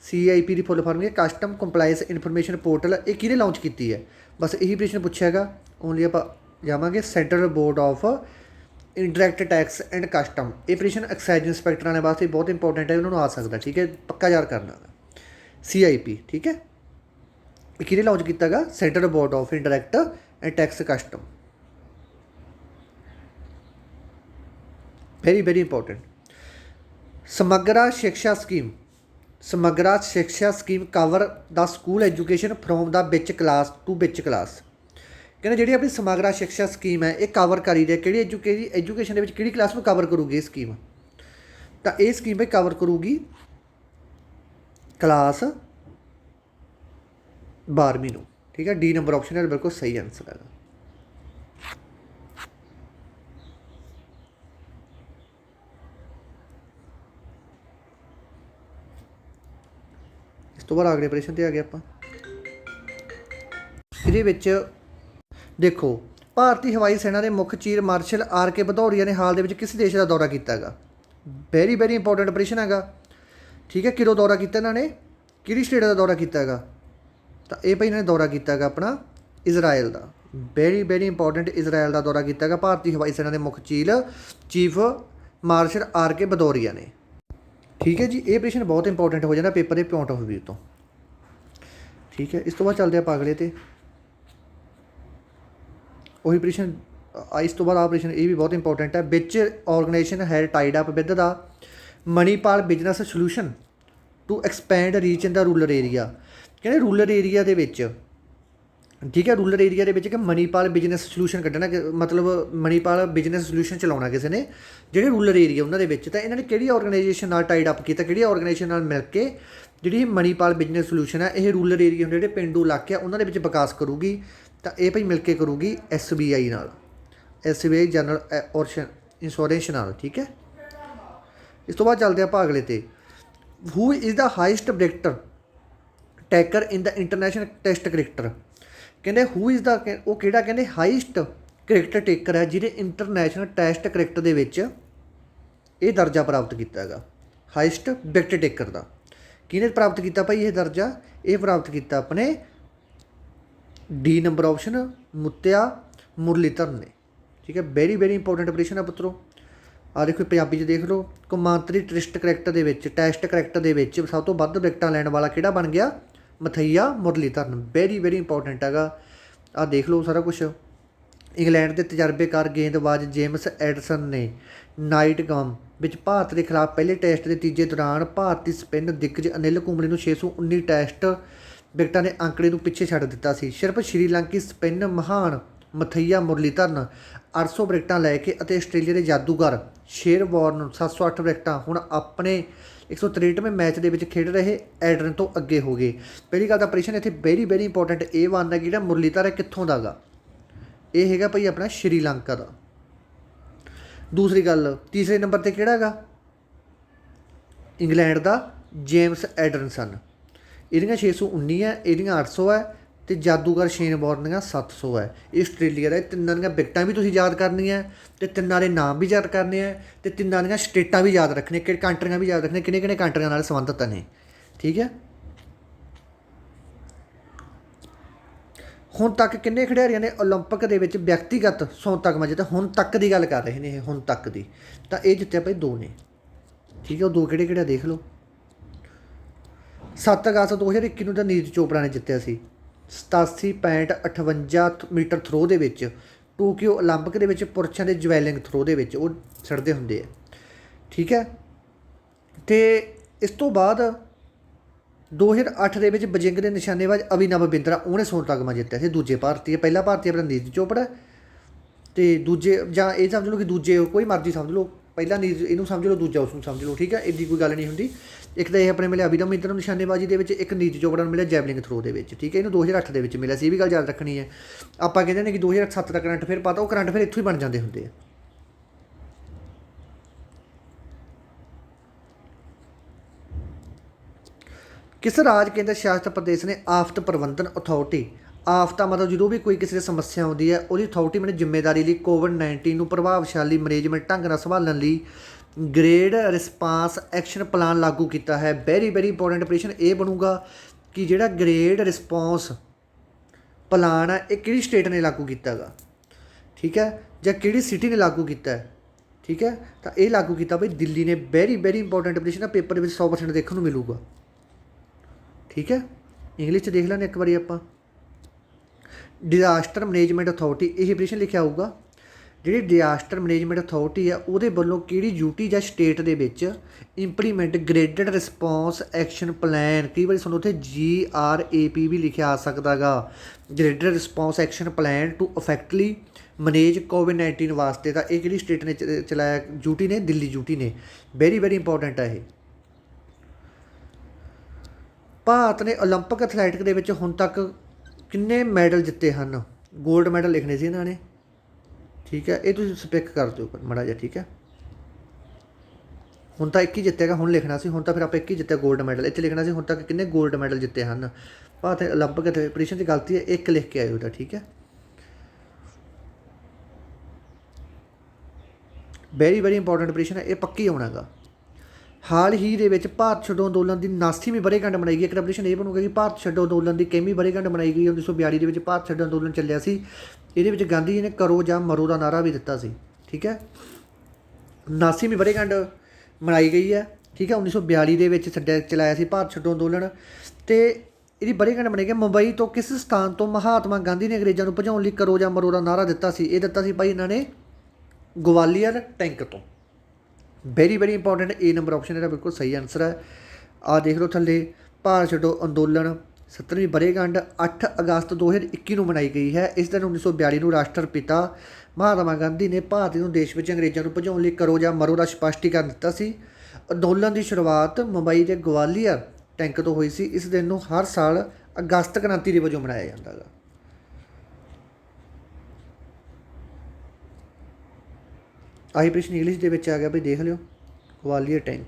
CIP ਦੀ ਫੁੱਲ ਫਾਰਮ ਹੈ ਕਸਟਮ ਕੰਪਲਾਈਸ ਇਨਫੋਰਮੇਸ਼ਨ ਪੋਰਟਲ। ਇਹ ਕਿਹਨੇ ਲਾਂਚ ਕੀਤੀ ਹੈ? ਬਸ ਇਹੀ ਪ੍ਰਸ਼ਨ ਪੁੱਛਿਆ ਹੈਗਾ। ਓਨਲੀ ਆਪਾਂ ਜਾਵਾਂਗੇ central board of indirect tax and custom. ਇਹ ਪ੍ਰਸ਼ਨ ਐਕਸਾਈਜ਼ ਇੰਸਪੈਕਟਰਾਂ ਦੇ ਵਾਸਤੇ ਬਹੁਤ ਇੰਪੋਰਟੈਂਟ ਹੈ, ਉਹਨਾਂ ਨੂੰ ਆ ਸਕਦਾ। ਠੀਕ ਹੈ, ਪੱਕਾ ਯਾਦ ਕਰਨਾ CIP। ਠੀਕ ਹੈ, ਇਹ ਕਿਹਨੇ ਲਾਂਚ ਕੀਤਾ ਹੈਗਾ? Central board of indirect and tax customs. Very important. Samagra Shiksha scheme. Samagra Shiksha scheme cover the school education from the ਵਿੱਚ ਕਲਾਸ ਟੂ ਵਿੱਚ ਕਲਾਸ। ਕਹਿੰਦੇ ਜਿਹੜੀ ਆਪਣੀ ਸਮਗਰਾ ਸਿੱਖਿਆ ਸਕੀਮ ਹੈ ਇਹ ਕਵਰ ਕਰੀ ਦੇ ਕਿਹੜੀ ਐਜੂਕੇਸ਼ਨ ਦੇ ਵਿੱਚ ਕਿਹੜੀ ਕਲਾਸ ਨੂੰ ਕਵਰ ਕਰੂਗੀ ਇਹ ਸਕੀਮ? ਤਾਂ ਇਹ ਸਕੀਮ ਭਾਈ ਕਵਰ ਕਰੂਗੀ ਕਲਾਸ 12ਵੀਂ ਨੂੰ। ਠੀਕ ਹੈ, D ਨੰਬਰ ਆਪਸ਼ਨ ਹੈ, ਬਿਲਕੁਲ ਸਹੀ ਆਨਸਰ ਹੈਗਾ। ਇਸ ਤੋਂ ਬਾਅਦ ਅਗਲੇ ਪ੍ਰਸ਼ਨ 'ਤੇ ਆ ਗਏ ਆਪਾਂ। ਇਹਦੇ ਵਿੱਚ ਦੇਖੋ, ਭਾਰਤੀ ਹਵਾਈ ਸੈਨਾ ਦੇ ਮੁੱਖ ਚੀਫ ਮਾਰਸ਼ਲ RK ਭਦੌਰੀਆ ਨੇ ਹਾਲ ਦੇ ਵਿੱਚ ਕਿਸ ਦੇਸ਼ ਦਾ ਦੌਰਾ ਕੀਤਾ ਹੈਗਾ? ਵੈਰੀ ਇੰਪੋਰਟੈਂਟ ਪ੍ਰਸ਼ਨ ਹੈਗਾ। ਠੀਕ ਹੈ, ਕਿਦੋਂ ਦੌਰਾ ਕੀਤਾ ਇਹਨਾਂ ਨੇ? ਕਿਹੜੀ ਸਟੇਟ ਦਾ ਦੌਰਾ ਕੀਤਾ ਹੈਗਾ? ਤਾਂ ਇਹ ਭਾਈ ਇਹਨਾਂ ਨੇ ਦੌਰਾ ਕੀਤਾ ਹੈਗਾ ਆਪਣਾ ਇਜ਼ਰਾਈਲ ਦਾ। ਵੈਰੀ ਇੰਪੋਰਟੈਂਟ, ਇਜ਼ਰਾਈਲ ਦਾ ਦੌਰਾ ਕੀਤਾ ਹੈਗਾ ਭਾਰਤੀ ਹਵਾਈ ਸੈਨਾ ਦੇ ਮੁੱਖ ਚੀਫ ਮਾਰਸ਼ਲ RK ਭਦੌਰੀਆ ਨੇ। ਠੀਕ ਹੈ ਜੀ, ਇਹ ਪ੍ਰਸ਼ਨ ਬਹੁਤ ਇੰਪੋਰਟੈਂਟ ਹੋ ਜਾਂਦਾ ਪੇਪਰ ਦੇ ਪੁਆਇੰਟ ਆਫ ਵਿਊ ਤੋਂ। ਠੀਕ ਹੈ, ਇਸ ਤੋਂ ਬਾਅਦ ਚੱਲਦੇ ਆਪਾਂ ਅਗਲੇ 'ਤੇ। ਉਹੀ ਪ੍ਰਸ਼ਨ ਇਸ ਤੋਂ ਬਾਅਦ ਆ ਪ੍ਰਸ਼ਨ ਇਹ ਵੀ ਬਹੁਤ ਇੰਪੋਰਟੈਂਟ ਹੈ। ਵਿਚ ਆਰਗੇਨਾਈਜੇਸ਼ਨ ਹੈ tied up with the Manipal business solution to expand reach in the rural area. ਕਹਿੰਦੇ ਰੂਰਲ ਏਰੀਆ ਦੇ ਵਿੱਚ, ਠੀਕ ਹੈ, ਰੂਰਲ ਏਰੀਆ ਦੇ ਵਿੱਚ ਕਿ ਮਨੀਪਾਲ ਬਿਜ਼ਨਸ ਸੋਲਿਊਸ਼ਨ ਕੱਢਣਾ, ਮਤਲਬ ਮਨੀਪਾਲ ਬਿਜ਼ਨਸ ਸੋਲਿਊਸ਼ਨ ਚਲਾਉਣਾ ਕਿਸੇ ਨੇ ਜਿਹੜੇ ਰੂਰਲ ਏਰੀਆ ਉਹਨਾਂ ਦੇ ਵਿੱਚ। ਤਾਂ ਇਹਨਾਂ ਨੇ ਕਿਹੜੀ ਆਰਗੇਨਾਈਜੇਸ਼ਨ ਨਾਲ ਟਾਈਡ ਅਪ ਕੀਤਾ? ਕਿਹੜੀ ਆਰਗੇਨਾਈਜੇਸ਼ਨ ਨਾਲ ਮਿਲ ਕੇ ਜਿਹੜੀ ਮਨੀਪਾਲ ਬਿਜ਼ਨਸ ਸੋਲਿਊਸ਼ਨ ਹੈ ਇਹ ਰੂਰਲ ਏਰੀਆ ਜਿਹੜੇ ਪੇਂਡੂ ਇਲਾਕੇ ਆ ਉਹਨਾਂ ਦੇ ਵਿੱਚ ਵਿਕਾਸ ਕਰੂਗੀ? ਤਾਂ ਇਹ ਭਾਈ ਮਿਲ ਕੇ ਕਰੂਗੀ SBI ਨਾਲ, SBI ਜਨਰਲ ਇੰਸ਼ੋਰੈਂਸ ਨਾਲ। ਠੀਕ ਹੈ, ਇਸ ਤੋਂ ਬਾਅਦ ਚੱਲਦੇ ਆਪਾਂ ਅਗਲੇ 'ਤੇ। ਹੂ is the highest wicket taker in the international test cricketer. ਕਹਿੰਦੇ ਹੂ ਇਜ਼ ਦਾ, ਉਹ ਕਿਹੜਾ? ਕਹਿੰਦੇ ਹਾਈਐਸਟ ਕ੍ਰਿਕਟ ਟੇਕਰ ਹੈ ਜਿਹਨੇ ਇੰਟਰਨੈਸ਼ਨਲ ਟੈਸਟ ਕ੍ਰਿਕਟ ਦੇ ਵਿੱਚ ਇਹ ਦਰਜਾ ਪ੍ਰਾਪਤ ਕੀਤਾ ਹੈਗਾ, ਹਾਈਐਸਟ ਵਿਕਟ ਟੇਕਰ ਦਾ। ਕਿਹਨੇ ਪ੍ਰਾਪਤ ਕੀਤਾ ਭਾਈ ਇਹ ਦਰਜਾ? ਇਹ ਪ੍ਰਾਪਤ ਕੀਤਾ ਆਪਣੇ D ਨੰਬਰ ਆਪਸ਼ਨ ਮੁੱਤਿਆ ਮੁਰਲੀਧਰਨ ਨੇ। ਠੀਕ ਹੈ, ਵੈਰੀ ਵੈਰੀ ਇੰਪੋਰਟੈਂਟ ਆਪਰੇਸ਼ਨ ਆ ਪੁੱਤਰੋ। ਆ ਦੇਖੋ ਪੰਜਾਬੀ 'ਚ ਦੇਖ ਲਓ, ਕੌਮਾਂਤਰੀ ਟੈਸਟ ਕਰੈਕਟਰ ਦੇ ਵਿੱਚ ਸਭ ਤੋਂ ਵੱਧ ਵਿਕਟਾਂ ਲੈਣ ਵਾਲਾ ਕਿਹੜਾ ਬਣ ਗਿਆ? ਮਥਈਆ ਮੁਰਲੀਧਰਨ। ਵੈਰੀ ਵੈਰੀ ਇੰਪੋਰਟੈਂਟ ਹੈਗਾ। ਆ ਦੇਖ ਲਓ ਸਾਰਾ ਕੁਛ। ਇੰਗਲੈਂਡ ਦੇ ਤਜਰਬੇਕਾਰ ਗੇਂਦਬਾਜ਼ ਜੇਮਸ ਐਡਸਨ ਨੇ ਨਾਈਟਗਮ ਵਿੱਚ ਭਾਰਤ ਦੇ ਖਿਲਾਫ ਪਹਿਲੇ ਟੈਸਟ ਦੇ ਤੀਜੇ ਦੌਰਾਨ ਭਾਰਤੀ ਸਪਿਨ ਦਿੱਗਜ ਅਨਿਲ ਕੁੰਬਲੇ ਨੂੰ 619 ਟੈਸਟ ਵਿਕਟਾਂ ਦੇ ਅੰਕੜੇ ਨੂੰ ਪਿੱਛੇ ਛੱਡ ਦਿੱਤਾ ਸੀ। ਸਿਰਫ ਸ਼੍ਰੀਲੰਕੀ ਸਪਿਨ ਮਹਾਨ ਮਥਈਆ ਮੁਰਲੀਧਰਨ 800 ਵਿਕਟਾਂ ਲੈ ਕੇ ਅਤੇ ਆਸਟ੍ਰੇਲੀਆ ਦੇ ਜਾਦੂਗਰ ਸ਼ੇਰਵੌਰਨ 708 ਵਿਕਟਾਂ ਹੁਣ ਆਪਣੇ 163ਵੇਂ ਮੈਚ ਦੇ ਵਿੱਚ ਖੇਡ ਰਹੇ ਐਡਰਨ ਤੋਂ ਅੱਗੇ ਹੋ ਗਏ। ਪਹਿਲੀ ਗੱਲ ਤਾਂ ਆਪਰੇਸ਼ਨ ਇੱਥੇ ਵੈਰੀ ਵੈਰੀ ਇੰਪੋਰਟੈਂਟ ਇਹ ਬਣਦਾ ਕਿ ਜਿਹੜਾ ਮੁਰਲੀਧਰਨ ਕਿੱਥੋਂ ਦਾ ਗਾ? ਇਹ ਹੈਗਾ ਭਾਈ ਆਪਣਾ ਸ਼੍ਰੀਲੰਕਾ ਦਾ। ਦੂਸਰੀ ਗੱਲ, ਤੀਸਰੇ ਨੰਬਰ 'ਤੇ ਕਿਹੜਾ ਹੈਗਾ? ਇੰਗਲੈਂਡ ਦਾ ਜੇਮਸ ਐਡਰਸਨ। ਇਹਦੀਆਂ 619 ਹੈ, ਇਹਦੀਆਂ 800 ਹੈ ਅਤੇ ਜਾਦੂਗਰ ਸ਼ੇਨਵੌਰਨ ਦੀਆਂ 700 ਹੈ। ਇਹ ਆਸਟ੍ਰੇਲੀਆ ਦਾ। ਤਿੰਨਾਂ ਦੀਆਂ ਵਿਕਟਾਂ ਵੀ ਤੁਸੀਂ ਯਾਦ ਕਰਨੀਆਂ ਅਤੇ ਤਿੰਨਾਂ ਦੇ ਨਾਮ ਵੀ ਯਾਦ ਕਰਨੇ ਆ ਅਤੇ ਤਿੰਨਾਂ ਦੀਆਂ ਸਟੇਟਾਂ ਵੀ ਯਾਦ ਰੱਖਣੀਆਂ, ਕਿ ਕੰਟਰੀਆਂ ਵੀ ਯਾਦ ਰੱਖਣੀਆਂ, ਕਿਹੜੇ ਕਿਹੜੇ ਕੰਟਰੀਆਂ ਨਾਲ ਸੰਬੰਧਿਤ ਨੇ। ਠੀਕ ਹੈ। ਹੁਣ ਤੱਕ ਕਿੰਨੇ ਖਿਡਾਰੀਆਂ ਨੇ ਓਲੰਪਿਕ ਦੇ ਵਿੱਚ ਵਿਅਕਤੀਗਤ ਸੋਨ ਤਗਮਾ ਜਿੱਤਿਆ? ਹੁਣ ਤੱਕ ਦੀ ਗੱਲ ਕਰ ਰਹੇ ਨੇ ਇਹ, ਹੁਣ ਤੱਕ ਦੀ। ਤਾਂ ਇਹ ਜਿੱਤਿਆ ਭਾਈ 2 ਨੇ। ਠੀਕ ਹੈ, ਉਹ 2 ਕਿਹੜੇ ਕਿਹੜੇ ਦੇਖ ਲਓ। 7 ਅਗਸਤ 2021 ਨੂੰ ਤਾਂ ਨੀਰਜ ਚੋਪੜਾ ਨੇ ਜਿੱਤਿਆ ਸੀ 87.58 ਮੀਟਰ ਥਰੋ ਦੇ ਵਿੱਚ। ਟੋਕੀਓ ਓਲੰਪਿਕ ਦੇ ਵਿੱਚ ਪੁਰਸ਼ਾਂ ਦੇ ਜਵੈਲਿੰਗ ਥਰੋ ਦੇ ਵਿੱਚ ਉਹ ਛੱਡਦੇ ਹੁੰਦੇ ਆ। ਠੀਕ ਹੈ। ਅਤੇ ਇਸ ਤੋਂ ਬਾਅਦ 2008 ਦੇ ਵਿੱਚ ਬਜਿੰਗ ਦੇ ਨਿਸ਼ਾਨੇਬਾਜ਼ ਅਭਿਨਵ ਬਿੰਦਰਾ ਉਹਨੇ ਸੋਨ ਤਗਮਾ ਜਿੱਤਿਆ ਸੀ। ਦੂਜੇ ਭਾਰਤੀ ਹੈ। ਪਹਿਲਾ ਭਾਰਤੀ ਆਪਣਾ ਨੀਰਜ ਚੋਪੜਾ ਅਤੇ ਦੂਜੇ, ਜਾਂ ਇਹ ਸਮਝ ਲਓ ਕਿ ਦੂਜੇ ਕੋਈ ਮਰਜ਼ੀ ਸਮਝ ਲਓ, ਪਹਿਲਾ ਨੀਰਜ ਇਹਨੂੰ ਸਮਝ ਲਓ, ਦੂਜਾ ਉਸਨੂੰ ਸਮਝ ਲਓ। ਠੀਕ ਹੈ, ਇੱਡੀ ਕੋਈ ਗੱਲ ਨਹੀਂ ਹੁੰਦੀ। ਇੱਕ ਤਾਂ ਇਹ ਆਪਣੇ ਮਿਲਿਆ ਅਭਿਨਵ ਬਿੰਦਰਾ ਨੂੰ ਨਿਸ਼ਾਨੇਬਾਜ਼ੀ ਦੇ ਵਿੱਚ, ਇੱਕ ਨੀਰਜ ਚੋਪੜਾ ਨੂੰ ਮਿਲਿਆ ਜੈਵਲਿੰਗ ਥਰੋ ਦੇ ਵਿੱਚ। ਠੀਕ ਹੈ, ਇਹਨੂੰ 2008 ਦੇ ਵਿੱਚ ਮਿਲਿਆ ਸੀ। ਇਹ ਵੀ ਗੱਲ ਯਾਦ ਰੱਖਣੀ ਹੈ। ਆਪਾਂ ਕਹਿੰਦੇ ਨੇ ਕਿ 2007 ਦਾ ਕਰੰਟ ਅਫੇਅਰ ਪਤਾ, ਉਹ ਕਰੰਟ ਅਫੇਅਰ ਇੱਥੋਂ ਹੀ ਬਣ ਜਾਂਦੇ ਹੁੰਦੇ ਆ। ਕਿਸ ਰਾਜ ਕੇਂਦਰ ਸ਼ਾਸਿਤ ਪ੍ਰਦੇਸ਼ ਨੇ ਆਫਤ ਪ੍ਰਬੰਧਨ ਅਥਾਰਟੀ, ਆਫਤਾਂ ਮਤਲਬ ਜਦੋਂ ਵੀ ਕੋਈ ਕਿਸੇ ਦੀ ਸਮੱਸਿਆ ਆਉਂਦੀ ਹੈ ਉਹਦੀ ਅਥਾਰਟੀ ਮੈਨੂੰ ਜ਼ਿੰਮੇਵਾਰੀ ਲਈ ਕੋਵਿਡ-19 ਨੂੰ ਪ੍ਰਭਾਵਸ਼ਾਲੀ ਮੈਨੇਜਮੈਂਟ ਢੰਗ ਨਾਲ ਸੰਭਾਲਣ ਲਈ ਗ੍ਰੇਡ ਰਿਸਪਾਂਸ ਐਕਸ਼ਨ ਪਲਾਨ ਲਾਗੂ ਕੀਤਾ ਹੈ। ਵੈਰੀ ਵੈਰੀ ਇੰਪੋਰਟੈਂਟ ਆਪਰੇਸ਼ਨ ਇਹ ਬਣੂਗਾ ਕਿ ਜਿਹੜਾ ਗ੍ਰੇਡ ਰਿਸਪਾਂਸ ਪਲਾਨ ਹੈ ਇਹ ਕਿਹੜੀ ਸਟੇਟ ਨੇ ਲਾਗੂ ਕੀਤਾ ਹੈਗਾ। ਠੀਕ ਹੈ, ਜਾਂ ਕਿਹੜੀ ਸਿਟੀ ਨੇ ਲਾਗੂ ਕੀਤਾ ਹੈ। ਠੀਕ ਹੈ, ਤਾਂ ਇਹ ਲਾਗੂ ਕੀਤਾ ਬਈ ਦਿੱਲੀ ਨੇ। ਵੈਰੀ ਵੈਰੀ ਇੰਪੋਰਟੈਂਟ ਆਪਰੇਸ਼ਨ ਆ, ਪੇਪਰ ਦੇ ਵਿੱਚ 100% ਦੇਖਣ ਨੂੰ ਮਿਲੂਗਾ। ਠੀਕ ਹੈ, ਇੰਗਲਿਸ਼ 'ਚ ਦੇਖ ਲੈਂਦੇ ਇੱਕ ਵਾਰੀ ਆਪਾਂ। ਡਿਜ਼ਾਸਟਰ ਮੈਨੇਜਮੈਂਟ ਅਥਾਰਟੀ, ਇਹ ਆਪਰੇਸ਼ਨ ਲਿਖਿਆ ਹੋਊਗਾ। ਜਿਹੜੀ ਡਿਜ਼ਾਸਟਰ ਮੈਨੇਜਮੈਂਟ ਅਥਾਰਟੀ ਆ ਉਹਦੇ ਵੱਲੋਂ ਕਿਹੜੀ ਯੂਟੀ ਜਾਂ ਸਟੇਟ ਦੇ ਵਿੱਚ implement graded response action plan, ਕਈ ਵਾਰੀ ਤੁਹਾਨੂੰ ਉੱਥੇ GRAP ਵੀ ਲਿਖਿਆ ਆ ਸਕਦਾ ਗਾ, graded response action plan to effectively manage ਕੋਵਿਡ-19 ਵਾਸਤੇ। ਤਾਂ ਇਹ ਕਿਹੜੀ ਸਟੇਟ ਨੇ ਚਲਾਇਆ? ਯੂਟੀ ਨੇ, ਦਿੱਲੀ ਯੂਟੀ ਨੇ। ਵੈਰੀ ਵੈਰੀ ਇੰਪੋਰਟੈਂਟ ਆ ਇਹ। ਭਾਰਤ ਨੇ ਓਲੰਪਿਕ ਐਥਲੈਟਿਕ ਦੇ ਵਿੱਚ ਹੁਣ ਤੱਕ ਕਿੰਨੇ ਮੈਡਲ ਜਿੱਤੇ ਹਨ? ਗੋਲਡ ਮੈਡਲ ਲਿਖਣੇ ਸੀ ਇਹਨਾਂ ਨੇ। ਠੀਕ ਹੈ, ਇਹ ਤੁਸੀਂ ਸਪੈਕ ਕਰ ਦਿਓ ਮਾੜਾ ਜਿਹਾ। ਠੀਕ ਹੈ, ਹੁਣ ਤਾਂ 1 ਹੀ ਜਿੱਤੇਗਾ, ਹੁਣ ਲਿਖਣਾ ਸੀ। ਹੁਣ ਤਾਂ ਫਿਰ ਆਪਾਂ 1 ਹੀ ਜਿੱਤਿਆ ਗੋਲਡ ਮੈਡਲ, ਇੱਥੇ ਲਿਖਣਾ ਸੀ ਹੁਣ ਤੱਕ ਕਿੰਨੇ ਗੋਲਡ ਮੈਡਲ ਜਿੱਤੇ ਹਨ ਭਾਰਤ ਨੇ ਓਲੰਪਿਕ ਐਥਲੈਟਿਕ ਦੀ ਗਲਤੀ ਹੈ, 1 ਲਿਖ ਕੇ ਆਇਓ ਉਹਦਾ। ਠੀਕ ਹੈ, ਵੈਰੀ ਵੈਰੀ ਇੰਪੋਰਟੈਂਟ ਆਪਰੇਸ਼ਨ ਹੈ, ਇਹ ਪੱਕੀ ਆਉਣਾ ਗਾ। ਹਾਲ ਹੀ ਦੇ ਵਿੱਚ ਭਾਰਤ ਛੱਡੋ ਅੰਦੋਲਨ ਦੀ 79ਵੀਂ ਵਰ੍ਹੇਗੰਢ ਮਨਾਈ ਗਈ। ਇੱਕ ਆਪਰੇਸ਼ਨ ਇਹ ਬਣੂਗਾ ਕਿ ਭਾਰਤ ਛੱਡੋ ਅੰਦੋਲਨ ਦੀ ਕਿੰਨਵੀਂ ਵਰ੍ਹੇਗੰਢ ਮਨਾਈ ਗਈ। 1942 ਦੇ ਵਿੱਚ ਭਾਰਤ ਛੱਡੋ ਅੰਦੋਲਨ ਚੱਲਿਆ ਸੀ। ਇਹਦੇ ਵਿੱਚ ਗਾਂਧੀ ਜੀ ਨੇ ਕਰੋ ਜਾਂ ਮਰੋ ਦਾ ਨਾਅਰਾ ਵੀ ਦਿੱਤਾ ਸੀ। ਠੀਕ ਹੈ, 79ਵੀਂ ਵਰ੍ਹੇਗੰਢ ਮਨਾਈ ਗਈ ਹੈ। ਠੀਕ ਹੈ, 1942 ਦੇ ਵਿੱਚ ਚਲਾਇਆ ਸੀ ਭਾਰਤ ਛੱਡੋ ਅੰਦੋਲਨ, ਅਤੇ ਇਹਦੀ ਵਰ੍ਹੇਗੰਢ ਮਨਾਈ ਗਈ। ਮੁੰਬਈ ਤੋਂ ਕਿਸ ਸਥਾਨ ਤੋਂ ਮਹਾਤਮਾ ਗਾਂਧੀ ਨੇ ਅੰਗਰੇਜ਼ਾਂ ਨੂੰ ਭਜਾਉਣ ਲਈ ਕਰੋ ਜਾਂ ਮਰੋ ਦਾ ਨਾਅਰਾ ਦਿੱਤਾ ਸੀ? ਇਹ ਦਿੱਤਾ ਸੀ ਭਾਈ ਇਹਨਾਂ ਨੇ ਗਵਾਲੀਅਰ ਟੈਂਕ ਤੋਂ। Very very important, A number option ਇਹਦਾ ਬਿਲਕੁਲ ਸਹੀ ਆਨਸਰ ਹੈ। ਆਹ ਦੇਖ ਲਓ ਥੱਲੇ, ਭਾਰਤ ਛੱਡੋ ਅੰਦੋਲਨ 70ਵੀਂ ਵਰ੍ਹੇਗੰਢ 8 ਅਗਸਤ 2021 ਨੂੰ ਮਨਾਈ ਗਈ ਹੈ। ਇਸ ਦਿਨ 1942 ਨੂੰ ਰਾਸ਼ਟਰਪਿਤਾ ਮਹਾਤਮਾ ਗਾਂਧੀ ਨੇ ਭਾਰਤ ਨੂੰ ਦੇਸ਼ ਵਿੱਚ ਅੰਗਰੇਜ਼ਾਂ ਨੂੰ ਭਜਾਉਣ ਲਈ ਕਰੋ ਜਾਂ ਮਰੋ ਦਾ ਸਪਸ਼ਟੀਕਰਨ ਦਿੱਤਾ ਸੀ। ਅੰਦੋਲਨ ਦੀ ਸ਼ੁਰੂਆਤ ਮੁੰਬਈ ਦੇ ਗਵਾਲੀਅਰ ਟੈਂਕ ਤੋਂ ਹੋਈ ਸੀ। ਇਸ ਦਿਨ ਨੂੰ ਹਰ ਸਾਲ ਅਗਸਤ ਕ੍ਰਾਂਤੀ ਦੇ ਵਜੋਂ ਮਨਾਇਆ ਜਾਂਦਾ ਗਾ। ਆਹੀ ਪ੍ਰਸ਼ਨ ਇੰਗਲਿਸ਼ ਦੇ ਵਿੱਚ ਆ ਗਿਆ ਬਈ, ਦੇਖ ਲਿਓ, Gwalior tank.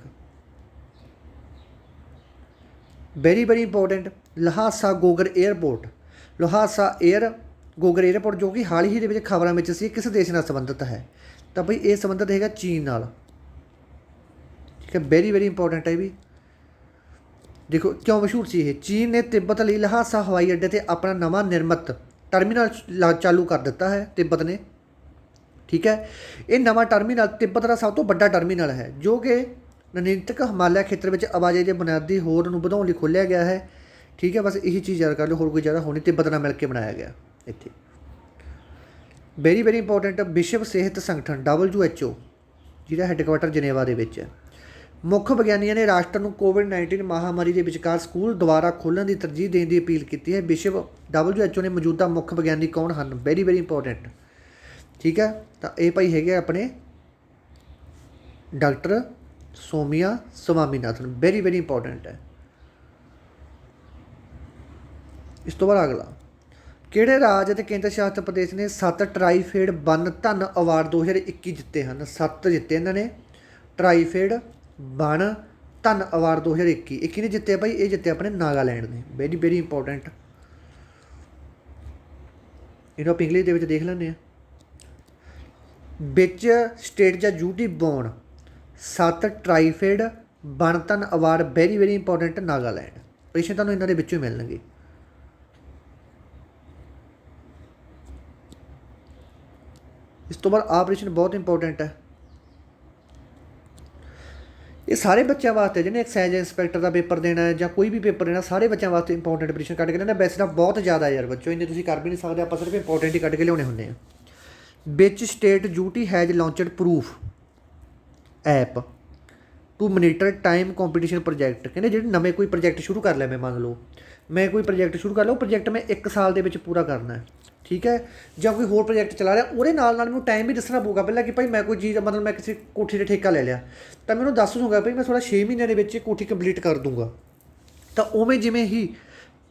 Very very important, Lhasa Gonggar airport, Gonggar airport ਜੋ ਕਿ ਹਾਲ ਹੀ ਦੇ ਵਿੱਚ ਖਬਰਾਂ ਵਿੱਚ ਸੀ, ਕਿਸ ਦੇਸ਼ ਨਾਲ ਸੰਬੰਧਿਤ ਹੈ? ਤਾਂ ਬਈ ਇਹ ਸੰਬੰਧਿਤ ਹੈਗਾ ਚੀਨ ਨਾਲ। ਠੀਕ ਹੈ, ਵੈਰੀ ਵੈਰੀ ਇੰਪੋਰਟੈਂਟ ਹੈ ਇਹ ਵੀ। ਦੇਖੋ ਕਿਉਂ ਮਸ਼ਹੂਰ ਸੀ ਇਹ? ਚੀਨ ਨੇ ਤਿੱਬਤ ਲਈ ਲਹਾਸਾ ਹਵਾਈ ਅੱਡੇ 'ਤੇ ਆਪਣਾ ਨਵਾਂ ਨਿਰਮਿਤ ਟਰਮੀਨਲ ਚਾਲੂ ਕਰ ਦਿੱਤਾ ਹੈ ਤਿੱਬਤ ਨੇ। ਠੀਕ ਹੈ, ਇਹ ਨਵਾਂ ਟਰਮੀਨਲ ਤਿੱਬਤ ਦਾ ਸਭ ਤੋਂ ਵੱਡਾ ਟਰਮੀਨਲ ਹੈ ਜੋ ਕਿ ਨੈਨੀਤਕ ਹਿਮਾਲਿਆ ਖੇਤਰ ਵਿੱਚ ਆਵਾਜਾਈ ਦੇ ਬੁਨਿਆਦੀ ਹੋਰ ਨੂੰ ਵਧਾਉਣ ਲਈ ਖੋਲ੍ਹਿਆ ਗਿਆ ਹੈ। ਠੀਕ ਹੈ, ਬਸ ਇਹੀ ਚੀਜ਼ ਯਾਦ ਕਰ ਲਓ, ਹੋਰ ਕੋਈ ਜ਼ਿਆਦਾ ਹੋਣੀ। ਤਿੱਬਤ ਨਾਲ ਮਿਲ ਕੇ ਬਣਾਇਆ ਗਿਆ ਇੱਥੇ। ਵੈਰੀ ਵੈਰੀ ਇੰਪੋਰਟੈਂਟ, ਵਿਸ਼ਵ ਸਿਹਤ ਸੰਗਠਨ WHO ਜਿਹਦਾ ਹੈੱਡਕੁਆਟਰ ਜਨੇਵਾ ਦੇ ਵਿੱਚ ਹੈ। ਮੁੱਖ ਵਿਗਿਆਨੀਆਂ ਨੇ ਰਾਸ਼ਟਰ ਨੂੰ ਕੋਵਿਡ-19 ਮਹਾਮਾਰੀ ਦੇ ਵਿਚਕਾਰ ਸਕੂਲ ਦੁਬਾਰਾ ਖੋਲ੍ਹਣ ਦੀ ਤਰਜੀਹ ਦੇਣ ਦੀ ਅਪੀਲ ਕੀਤੀ ਹੈ। ਵਿਸ਼ਵ WHO ਨੇ ਮੌਜੂਦਾ ਮੁੱਖ ਵਿਗਿਆਨੀ ਕੌਣ ਹਨ? Very very important. ਠੀਕ ਹੈ, ਤਾਂ ਇਹ ਭਾਈ ਹੈਗੇ ਆਪਣੇ doctor Soumya Swaminathan. Very very important ਹੈ। ਇਸ ਤੋਂ ਬਾਅਦ ਅਗਲਾ, ਕਿਹੜੇ ਰਾਜ ਅਤੇ ਕੇਂਦਰ ਸ਼ਾਸਿਤ ਪ੍ਰਦੇਸ਼ ਨੇ 7 ਟਰਾਈਫੇਡ ਵਨ ਧਨ ਅਵਾਰਡ 2021 ਜਿੱਤੇ ਹਨ? 7 ਜਿੱਤੇ ਇਹਨਾਂ ਨੇ ਟਰਾਈਫੇਡ ਵਨ ਧਨ ਅਵਾਰਡ 2021। 21 ਨੇ ਜਿੱਤੇ ਭਾਈ, ਇਹ ਜਿੱਤੇ ਆਪਣੇ ਨਾਗਾਲੈਂਡ ਨੇ। ਵੈਰੀ ਵੈਰੀ ਇੰਪੋਰਟੈਂਟ, ਇਹਨੂੰ ਆਪਾਂ ਇੰਗਲਿਸ਼ ਦੇ ਵਿੱਚ ਦੇਖ ਲੈਂਦੇ ਹਾਂ। ਵਿੱਚ ਸਟੇਟ ਜਾਂ ਯੂਟੀ ਬੋਨ 7 ਟਰਾਈਫੇਡ ਵਨ ਧਨ award. Very very important, Nagaland. ਪ੍ਰਸ਼ਨ ਤੁਹਾਨੂੰ ਇਹਨਾਂ ਦੇ ਵਿੱਚੋਂ ਮਿਲਣਗੇ। ਇਸ ਤੋਂ ਬਾਅਦ ਆਹ ਪ੍ਰਸ਼ਨ ਬਹੁਤ ਇੰਪੋਰਟੈਂਟ ਹੈ। ਇਹ ਸਾਰੇ ਬੱਚਿਆਂ ਵਾਸਤੇ ਜਿਹਨੇ ਐਕਸਾਈਜ਼ ਇੰਸਪੈਕਟਰ ਦਾ ਪੇਪਰ ਦੇਣਾ ਹੈ ਜਾਂ ਕੋਈ ਵੀ ਪੇਪਰ ਦੇਣਾ, ਸਾਰੇ ਬੱਚਿਆਂ ਵਾਸਤੇ ਇੰਪੋਰਟੈਂਟ ਪ੍ਰਸ਼ਨ ਕੱਢ ਕੇ ਲੈਣਾ। ਵੈਸੇ ਤਾਂ ਬਹੁਤ ਜ਼ਿਆਦਾ ਯਾਰ ਬੱਚੋ, ਇੰਨੇ ਤੁਸੀਂ ਕਰ ਵੀ ਨਹੀਂ ਸਕਦੇ, ਆਪਾਂ ਸਿਰਫ ਇੰਪੋਰਟੈਂਟ ਹੀ ਕੱਢ ਕੇ ਲਿਆਉਣੇ ਹੁੰਦੇ ਆ। Which state UT has launched proof app to monitor time competition project. ਕਹਿੰਦੇ ਜਿਹੜੇ ਨਵੇਂ ਕੋਈ ਪ੍ਰੋਜੈਕਟ ਸ਼ੁਰੂ ਕਰ ਲਿਆ, ਮੰਨ ਲਓ ਮੈਂ ਕੋਈ ਪ੍ਰੋਜੈਕਟ ਸ਼ੁਰੂ ਕਰ ਲਿਆ, ਉਹ ਪ੍ਰੋਜੈਕਟ ਮੈਂ 1 ਸਾਲ ਦੇ ਵਿੱਚ ਪੂਰਾ ਕਰਨਾ ਹੈ। ਠੀਕ ਹੈ, ਜਾਂ ਕੋਈ ਹੋਰ ਪ੍ਰੋਜੈਕਟ ਚਲਾ ਰਿਹਾ, ਉਹਦੇ ਨਾਲ ਮੈਨੂੰ ਟਾਈਮ ਵੀ ਦੱਸਣਾ ਪਊਗਾ ਪਹਿਲਾਂ ਕਿ ਭਾਈ ਮੈਂ ਕੋਈ ਚੀਜ਼, ਮਤਲਬ ਮੈਂ ਕਿਸੇ ਕੋਠੀ 'ਤੇ ਠੇਕਾ ਲੈ ਲਿਆ ਤਾਂ ਮੈਂ ਉਹਨੂੰ ਦੱਸ ਦੂੰਗਾ ਭਾਈ ਮੈਂ ਥੋੜ੍ਹਾ 6 ਮਹੀਨਿਆਂ ਦੇ ਵਿੱਚ ਕੋਠੀ ਕੰਪਲੀਟ ਕਰ ਦੂੰਗਾ। ਤਾਂ ਉਵੇਂ ਜਿਵੇਂ ਹੀ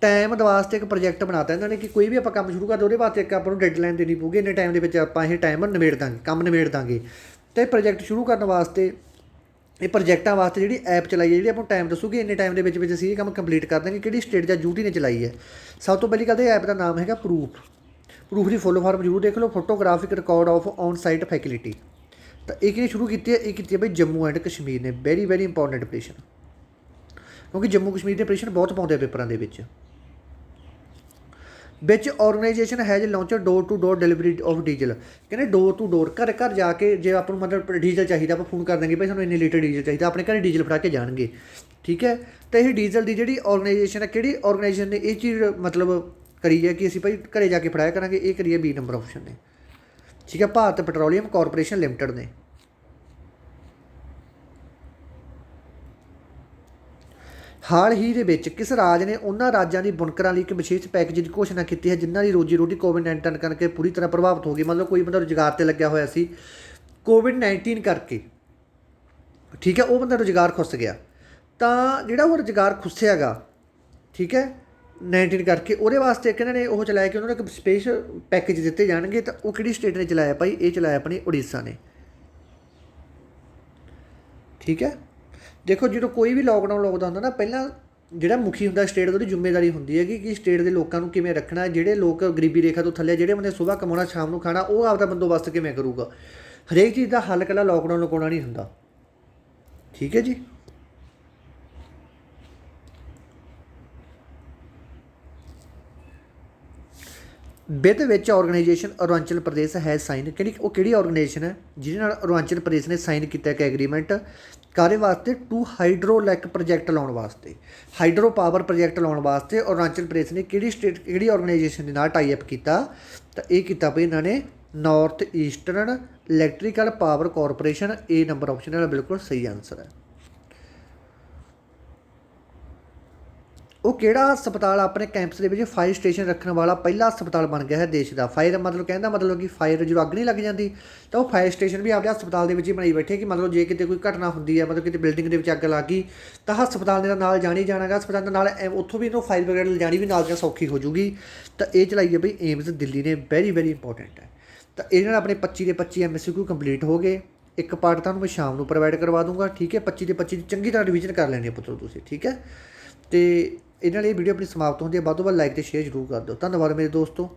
ਟਾਈਮ ਦੇ ਵਾਸਤੇ ਇੱਕ ਪ੍ਰੋਜੈਕਟ ਬਣਾਤਾ ਇਹਨਾਂ ਨੇ ਕਿ ਕੋਈ ਵੀ ਆਪਾਂ ਕੰਮ ਸ਼ੁਰੂ ਕਰਦੇ ਉਹਦੇ ਵਾਸਤੇ ਇੱਕ ਆਪਾਂ ਨੂੰ ਡੈਡਲਾਈਨ ਦੇਣੀ ਪਊਗੀ, ਇੰਨੇ ਟਾਈਮ ਦੇ ਵਿੱਚ ਆਪਾਂ ਇਹ ਟਾਈਮ ਨਿਬੇੜ ਦਾਂਗੇ, ਕੰਮ ਨਿਬੇੜ ਦਾਂਗੇ। ਅਤੇ ਪ੍ਰੋਜੈਕਟ ਸ਼ੁਰੂ ਕਰਨ ਵਾਸਤੇ, ਇਹ ਪ੍ਰੋਜੈਕਟਾਂ ਵਾਸਤੇ ਜਿਹੜੀ ਐਪ ਚਲਾਈ ਹੈ, ਜਿਹੜੀ ਆਪਾਂ ਨੂੰ ਟਾਈਮ ਦੱਸੂਗੀ ਇੰਨੇ ਟਾਈਮ ਦੇ ਵਿੱਚ ਅਸੀਂ ਇਹ ਕੰਮ ਕੰਪਲੀਟ ਕਰ ਦਾਂਗੇ। ਕਿਹੜੀ ਸਟੇਟ ਜਾਂ ਯੂਟੀ ਨੇ ਚਲਾਈ ਹੈ? ਸਭ ਤੋਂ ਪਹਿਲੀ ਗੱਲ ਤਾਂ ਇਹ ਐਪ ਦਾ ਨਾਮ ਹੈਗਾ ਪ੍ਰੂਫ। ਪ੍ਰੂਫ ਦੀ ਫੁੱਲ ਫਾਰਮ ਜ਼ਰੂਰ ਦੇਖ ਲਓ, photographic record of on site facility. ਤਾਂ ਇਹ ਕਿਹਨੇ ਸ਼ੁਰੂ ਕੀਤੀ ਹੈ? ਇਹ ਕੀਤੀ ਹੈ ਭਾਈ ਜੰਮੂ ਐਂਡ ਕਸ਼ਮੀਰ ਨੇ। ਵੈਰੀ ਵੈਰੀ ਇੰਪੋਰਟੈਂਟ ਆਪਰੇਸ਼ਨ, ਕਿਉਂਕਿ ਜੰਮੂ ਕਸ਼ਮੀਰ ਦੇ ਆਪਰੇਸ਼ਨ ਬਹੁਤ ਪਾਉਂਦੇ ਆ ਪੇਪਰਾਂ ਦੇ ਵਿੱਚ। Which organisation has launched door to door delivery of diesel. ਕਹਿੰਦੇ ਡੋਰ ਟੂ ਡੋਰ, ਘਰ ਘਰ ਜਾ ਕੇ, ਜੇ ਆਪਾਂ ਨੂੰ ਮਤਲਬ ਡੀਜ਼ਲ ਚਾਹੀਦਾ ਆਪਾਂ ਫੋਨ ਕਰ ਦਾਂਗੇ ਭਾਈ ਸਾਨੂੰ ਇੰਨੇ ਲੀਟਰ ਡੀਜ਼ਲ ਚਾਹੀਦਾ, ਆਪਣੇ ਘਰ ਡੀਜ਼ਲ ਫੜਾ ਕੇ ਜਾਣਗੇ। ਠੀਕ ਹੈ, ਤਾਂ ਇਹ ਡੀਜ਼ਲ ਦੀ ਜਿਹੜੀ ਔਰਗਨਾਈਜੇਸ਼ਨ ਹੈ, ਕਿਹੜੀ ਔਰਗਨਾਈਜੇਸ਼ਨ ਨੇ ਇਹ ਚੀਜ਼ ਮਤਲਬ ਕਰੀ ਹੈ ਕਿ ਅਸੀਂ ਭਾਈ ਘਰੇ ਜਾ ਕੇ ਫੜਾਇਆ ਕਰਾਂਗੇ? ਇਹ ਕਰੀਏ B ਨੰਬਰ ਆਪਸ਼ਨ ਨੇ। ਠੀਕ ਹੈ, ਭਾਰਤ ਪੈਟਰੋਲੀਅਮ ਕਾਰਪੋਰੇਸ਼ਨ ਲਿਮਟਿਡ ਨੇ। ਹਾਲ ਹੀ ਦੇ ਵਿੱਚ ਕਿਸ ਰਾਜ ਨੇ ਉਹਨਾਂ ਰਾਜਾਂ ਦੀ ਬੁਨਕਰਾਂ ਲਈ ਇੱਕ ਵਿਸ਼ੇਸ਼ ਪੈਕੇਜ ਦੀ ਘੋਸ਼ਣਾ ਕੀਤੀ ਹੈ ਜਿਨ੍ਹਾਂ ਦੀ ਰੋਜੀ ਰੋਟੀ ਕੋਵਿਡ-19 ਕਰਕੇ ਪੂਰੀ ਤਰ੍ਹਾਂ ਪ੍ਰਭਾਵਿਤ ਹੋ ਗਈ? ਮਤਲਬ ਕੋਈ ਬੰਦਾ ਰੁਜ਼ਗਾਰ 'ਤੇ ਲੱਗਿਆ ਹੋਇਆ ਸੀ ਕੋਵਿਡ-19 ਕਰਕੇ, ਠੀਕ ਹੈ, ਉਹ ਬੰਦਾ ਰੁਜ਼ਗਾਰ ਖੁੱਸ ਗਿਆ। ਤਾਂ ਜਿਹੜਾ ਉਹ ਰੁਜ਼ਗਾਰ ਖੁੱਸਿਆ ਗਾ, ਠੀਕ ਹੈ, 19 ਕਰਕੇ, ਉਹਦੇ ਵਾਸਤੇ ਇੱਕ ਇਹਨਾਂ ਨੇ ਉਹ ਚਲਾਇਆ ਕਿ ਉਹਨਾਂ ਨੂੰ ਇੱਕ ਸਪੈਸ਼ਲ ਪੈਕੇਜ ਦਿੱਤੇ ਜਾਣਗੇ। ਤਾਂ ਉਹ ਕਿਹੜੀ ਸਟੇਟ ਨੇ ਚਲਾਇਆ ਭਾਈ? ਇਹ ਚਲਾਇਆ ਆਪਣੀ ਉੜੀਸਾ ਨੇ। ਠੀਕ ਹੈ, ਦੇਖੋ ਜਦੋਂ ਕੋਈ ਵੀ ਲੋਕਡਾਊਨ ਲੱਗਦਾ ਹੁੰਦਾ ਨਾ, ਪਹਿਲਾਂ ਜਿਹੜਾ ਮੁਖੀ ਹੁੰਦਾ ਸਟੇਟ ਦਾ, ਉਹਦੀ ਜ਼ਿੰਮੇਵਾਰੀ ਹੁੰਦੀ ਹੈਗੀ ਕਿ ਸਟੇਟ ਦੇ ਲੋਕਾਂ ਨੂੰ ਕਿਵੇਂ ਰੱਖਣਾ। ਜਿਹੜੇ ਲੋਕ ਗਰੀਬੀ ਰੇਖਾ ਤੋਂ ਥੱਲੇ, ਜਿਹੜੇ ਬੰਦੇ ਸੁਬਾਹ ਕਮਾਉਣਾ ਸ਼ਾਮ ਨੂੰ ਖਾਣਾ, ਉਹ ਆਪਦਾ ਬੰਦੋਬਸਤ ਕਿਵੇਂ ਕਰੂਗਾ। ਹਰੇਕ ਚੀਜ਼ ਦਾ ਹੱਲ ਇਕੱਲਾ ਲੋਕਡਾਊਨ ਲਗਾਉਣਾ ਨਹੀਂ ਹੁੰਦਾ। ਠੀਕ ਹੈ ਜੀ। ਵਿਦ ਵਿੱਚ ਔਰਗਨਾਈਜੇਸ਼ਨ ਅਰੁਣਾਚਲ ਪ੍ਰਦੇਸ਼ ਹੈ ਸਾਈਨ। ਉਹ ਕਿਹੜੀ ਔਰਗਨਾਈਜੇਸ਼ਨ ਹੈ ਜਿਹਦੇ ਨਾਲ ਅਰੁਣਾਚਲ ਪ੍ਰਦੇਸ਼ ਨੇ ਸਾਈਨ ਕੀਤਾ ਇੱਕ ਐਗਰੀਮੈਂਟ ਕਾਹਦੇ ਵਾਸਤੇ? ਟੂ ਹਾਈਡਰੋਲੈਕ ਪ੍ਰੋਜੈਕਟ ਲਾਉਣ ਵਾਸਤੇ, ਹਾਈਡਰੋ ਪਾਵਰ ਪ੍ਰੋਜੈਕਟ ਲਾਉਣ ਵਾਸਤੇ ਅਰੁਣਾਚਲ ਪ੍ਰਦੇਸ਼ ਨੇ ਕਿਹੜੀ ਔਰਗਨਾਈਜੇਸ਼ਨ ਦੇ ਨਾਲ ਟਾਈ ਅਪ ਕੀਤਾ? ਤਾਂ ਇਹ ਕੀਤਾ ਭਾਈ ਇਹਨਾਂ ਨੇ north eastern electrical power corporation. A number option ਨਾਲ ਬਿਲਕੁਲ ਸਹੀ ਆਨਸਰ ਹੈ। ਉਹ ਕਿਹੜਾ ਹਸਪਤਾਲ ਆਪਣੇ ਕੈਂਪਸ ਦੇ ਵਿੱਚ ਫਾਇਰ ਸਟੇਸ਼ਨ ਰੱਖਣ ਵਾਲਾ ਪਹਿਲਾ ਹਸਪਤਾਲ ਬਣ ਗਿਆ ਹੈ ਦੇਸ਼ ਦਾ? ਫਾਇਰ ਮਤਲਬ ਕਹਿੰਦਾ ਮਤਲਬ ਕਿ ਫਾਇਰ ਜਦੋਂ ਅੱਗ ਨਹੀਂ ਲੱਗ ਜਾਂਦੀ ਤਾਂ ਉਹ ਫਾਇਰ ਸਟੇਸ਼ਨ ਵੀ ਆਪਣੇ ਹਸਪਤਾਲ ਦੇ ਵਿੱਚ ਹੀ ਬਣਾਈ ਬੈਠੇ ਕਿ ਮਤਲਬ ਜੇ ਕਿਤੇ ਕੋਈ ਘਟਨਾ ਹੁੰਦੀ ਹੈ, ਮਤਲਬ ਕਿਤੇ ਬਿਲਡਿੰਗ ਦੇ ਵਿੱਚ ਅੱਗ ਲੱਗ ਗਈ ਤਾਂ ਹਸਪਤਾਲ ਦੇ ਨਾਲ ਜਾਣੀ ਜਾਣਾਗਾ, ਹਸਪਤਾਲ ਦੇ ਨਾਲ ਉੱਥੋਂ ਵੀ ਇਹਨੂੰ ਫਾਇਰ ਬ੍ਰਿਗੇਡ ਲਿਜਾਣੀ ਵੀ ਨਾਲ ਜਾਂ ਸੌਖੀ ਹੋ ਜੂਗੀ। ਤਾਂ ਇਹ ਚਲਾਈ ਹੈ ਬਈ ਏਮਸ ਦਿੱਲੀ ਨੇ। ਵੈਰੀ ਵੈਰੀ ਇੰਪੋਰਟੈਂਟ ਹੈ। ਤਾਂ ਇਹਦੇ ਨਾਲ ਆਪਣੇ 25 ਦੇ 25 MCQ ਕੰਪਲੀਟ ਹੋ ਗਏ। ਇੱਕ ਪਾਰਟ ਤੁਹਾਨੂੰ ਮੈਂ ਸ਼ਾਮ ਨੂੰ ਪ੍ਰੋਵਾਈਡ ਕਰਵਾ ਦੂੰਗਾ। ਠੀਕ ਹੈ, 25 ਦੇ 25 ਦੀ ਚੰਗੀ ਤਰ੍ਹਾਂ ਰਿਵੀਜ਼ਨ ਕਰ ਲੈਣੀ ਹੈ ਪੁੱਤਰੋ ਤੁਸੀਂ। ਠੀਕ ਹੈ, ਅਤੇ ਇਹਦੇ ਨਾਲ ਇਹ ਵੀਡੀਓ ਆਪਣੀ ਸਮਾਪਤ ਹੁੰਦੀ ਹੈ। ਵੱਧ ਤੋਂ ਵੱਧ ਲਾਈਕ ਅਤੇ ਸ਼ੇਅਰ ਜ਼ਰੂਰ ਕਰ ਦਿਓ। ਧੰਨਵਾਦ ਮੇਰੇ ਦੋਸਤੋ।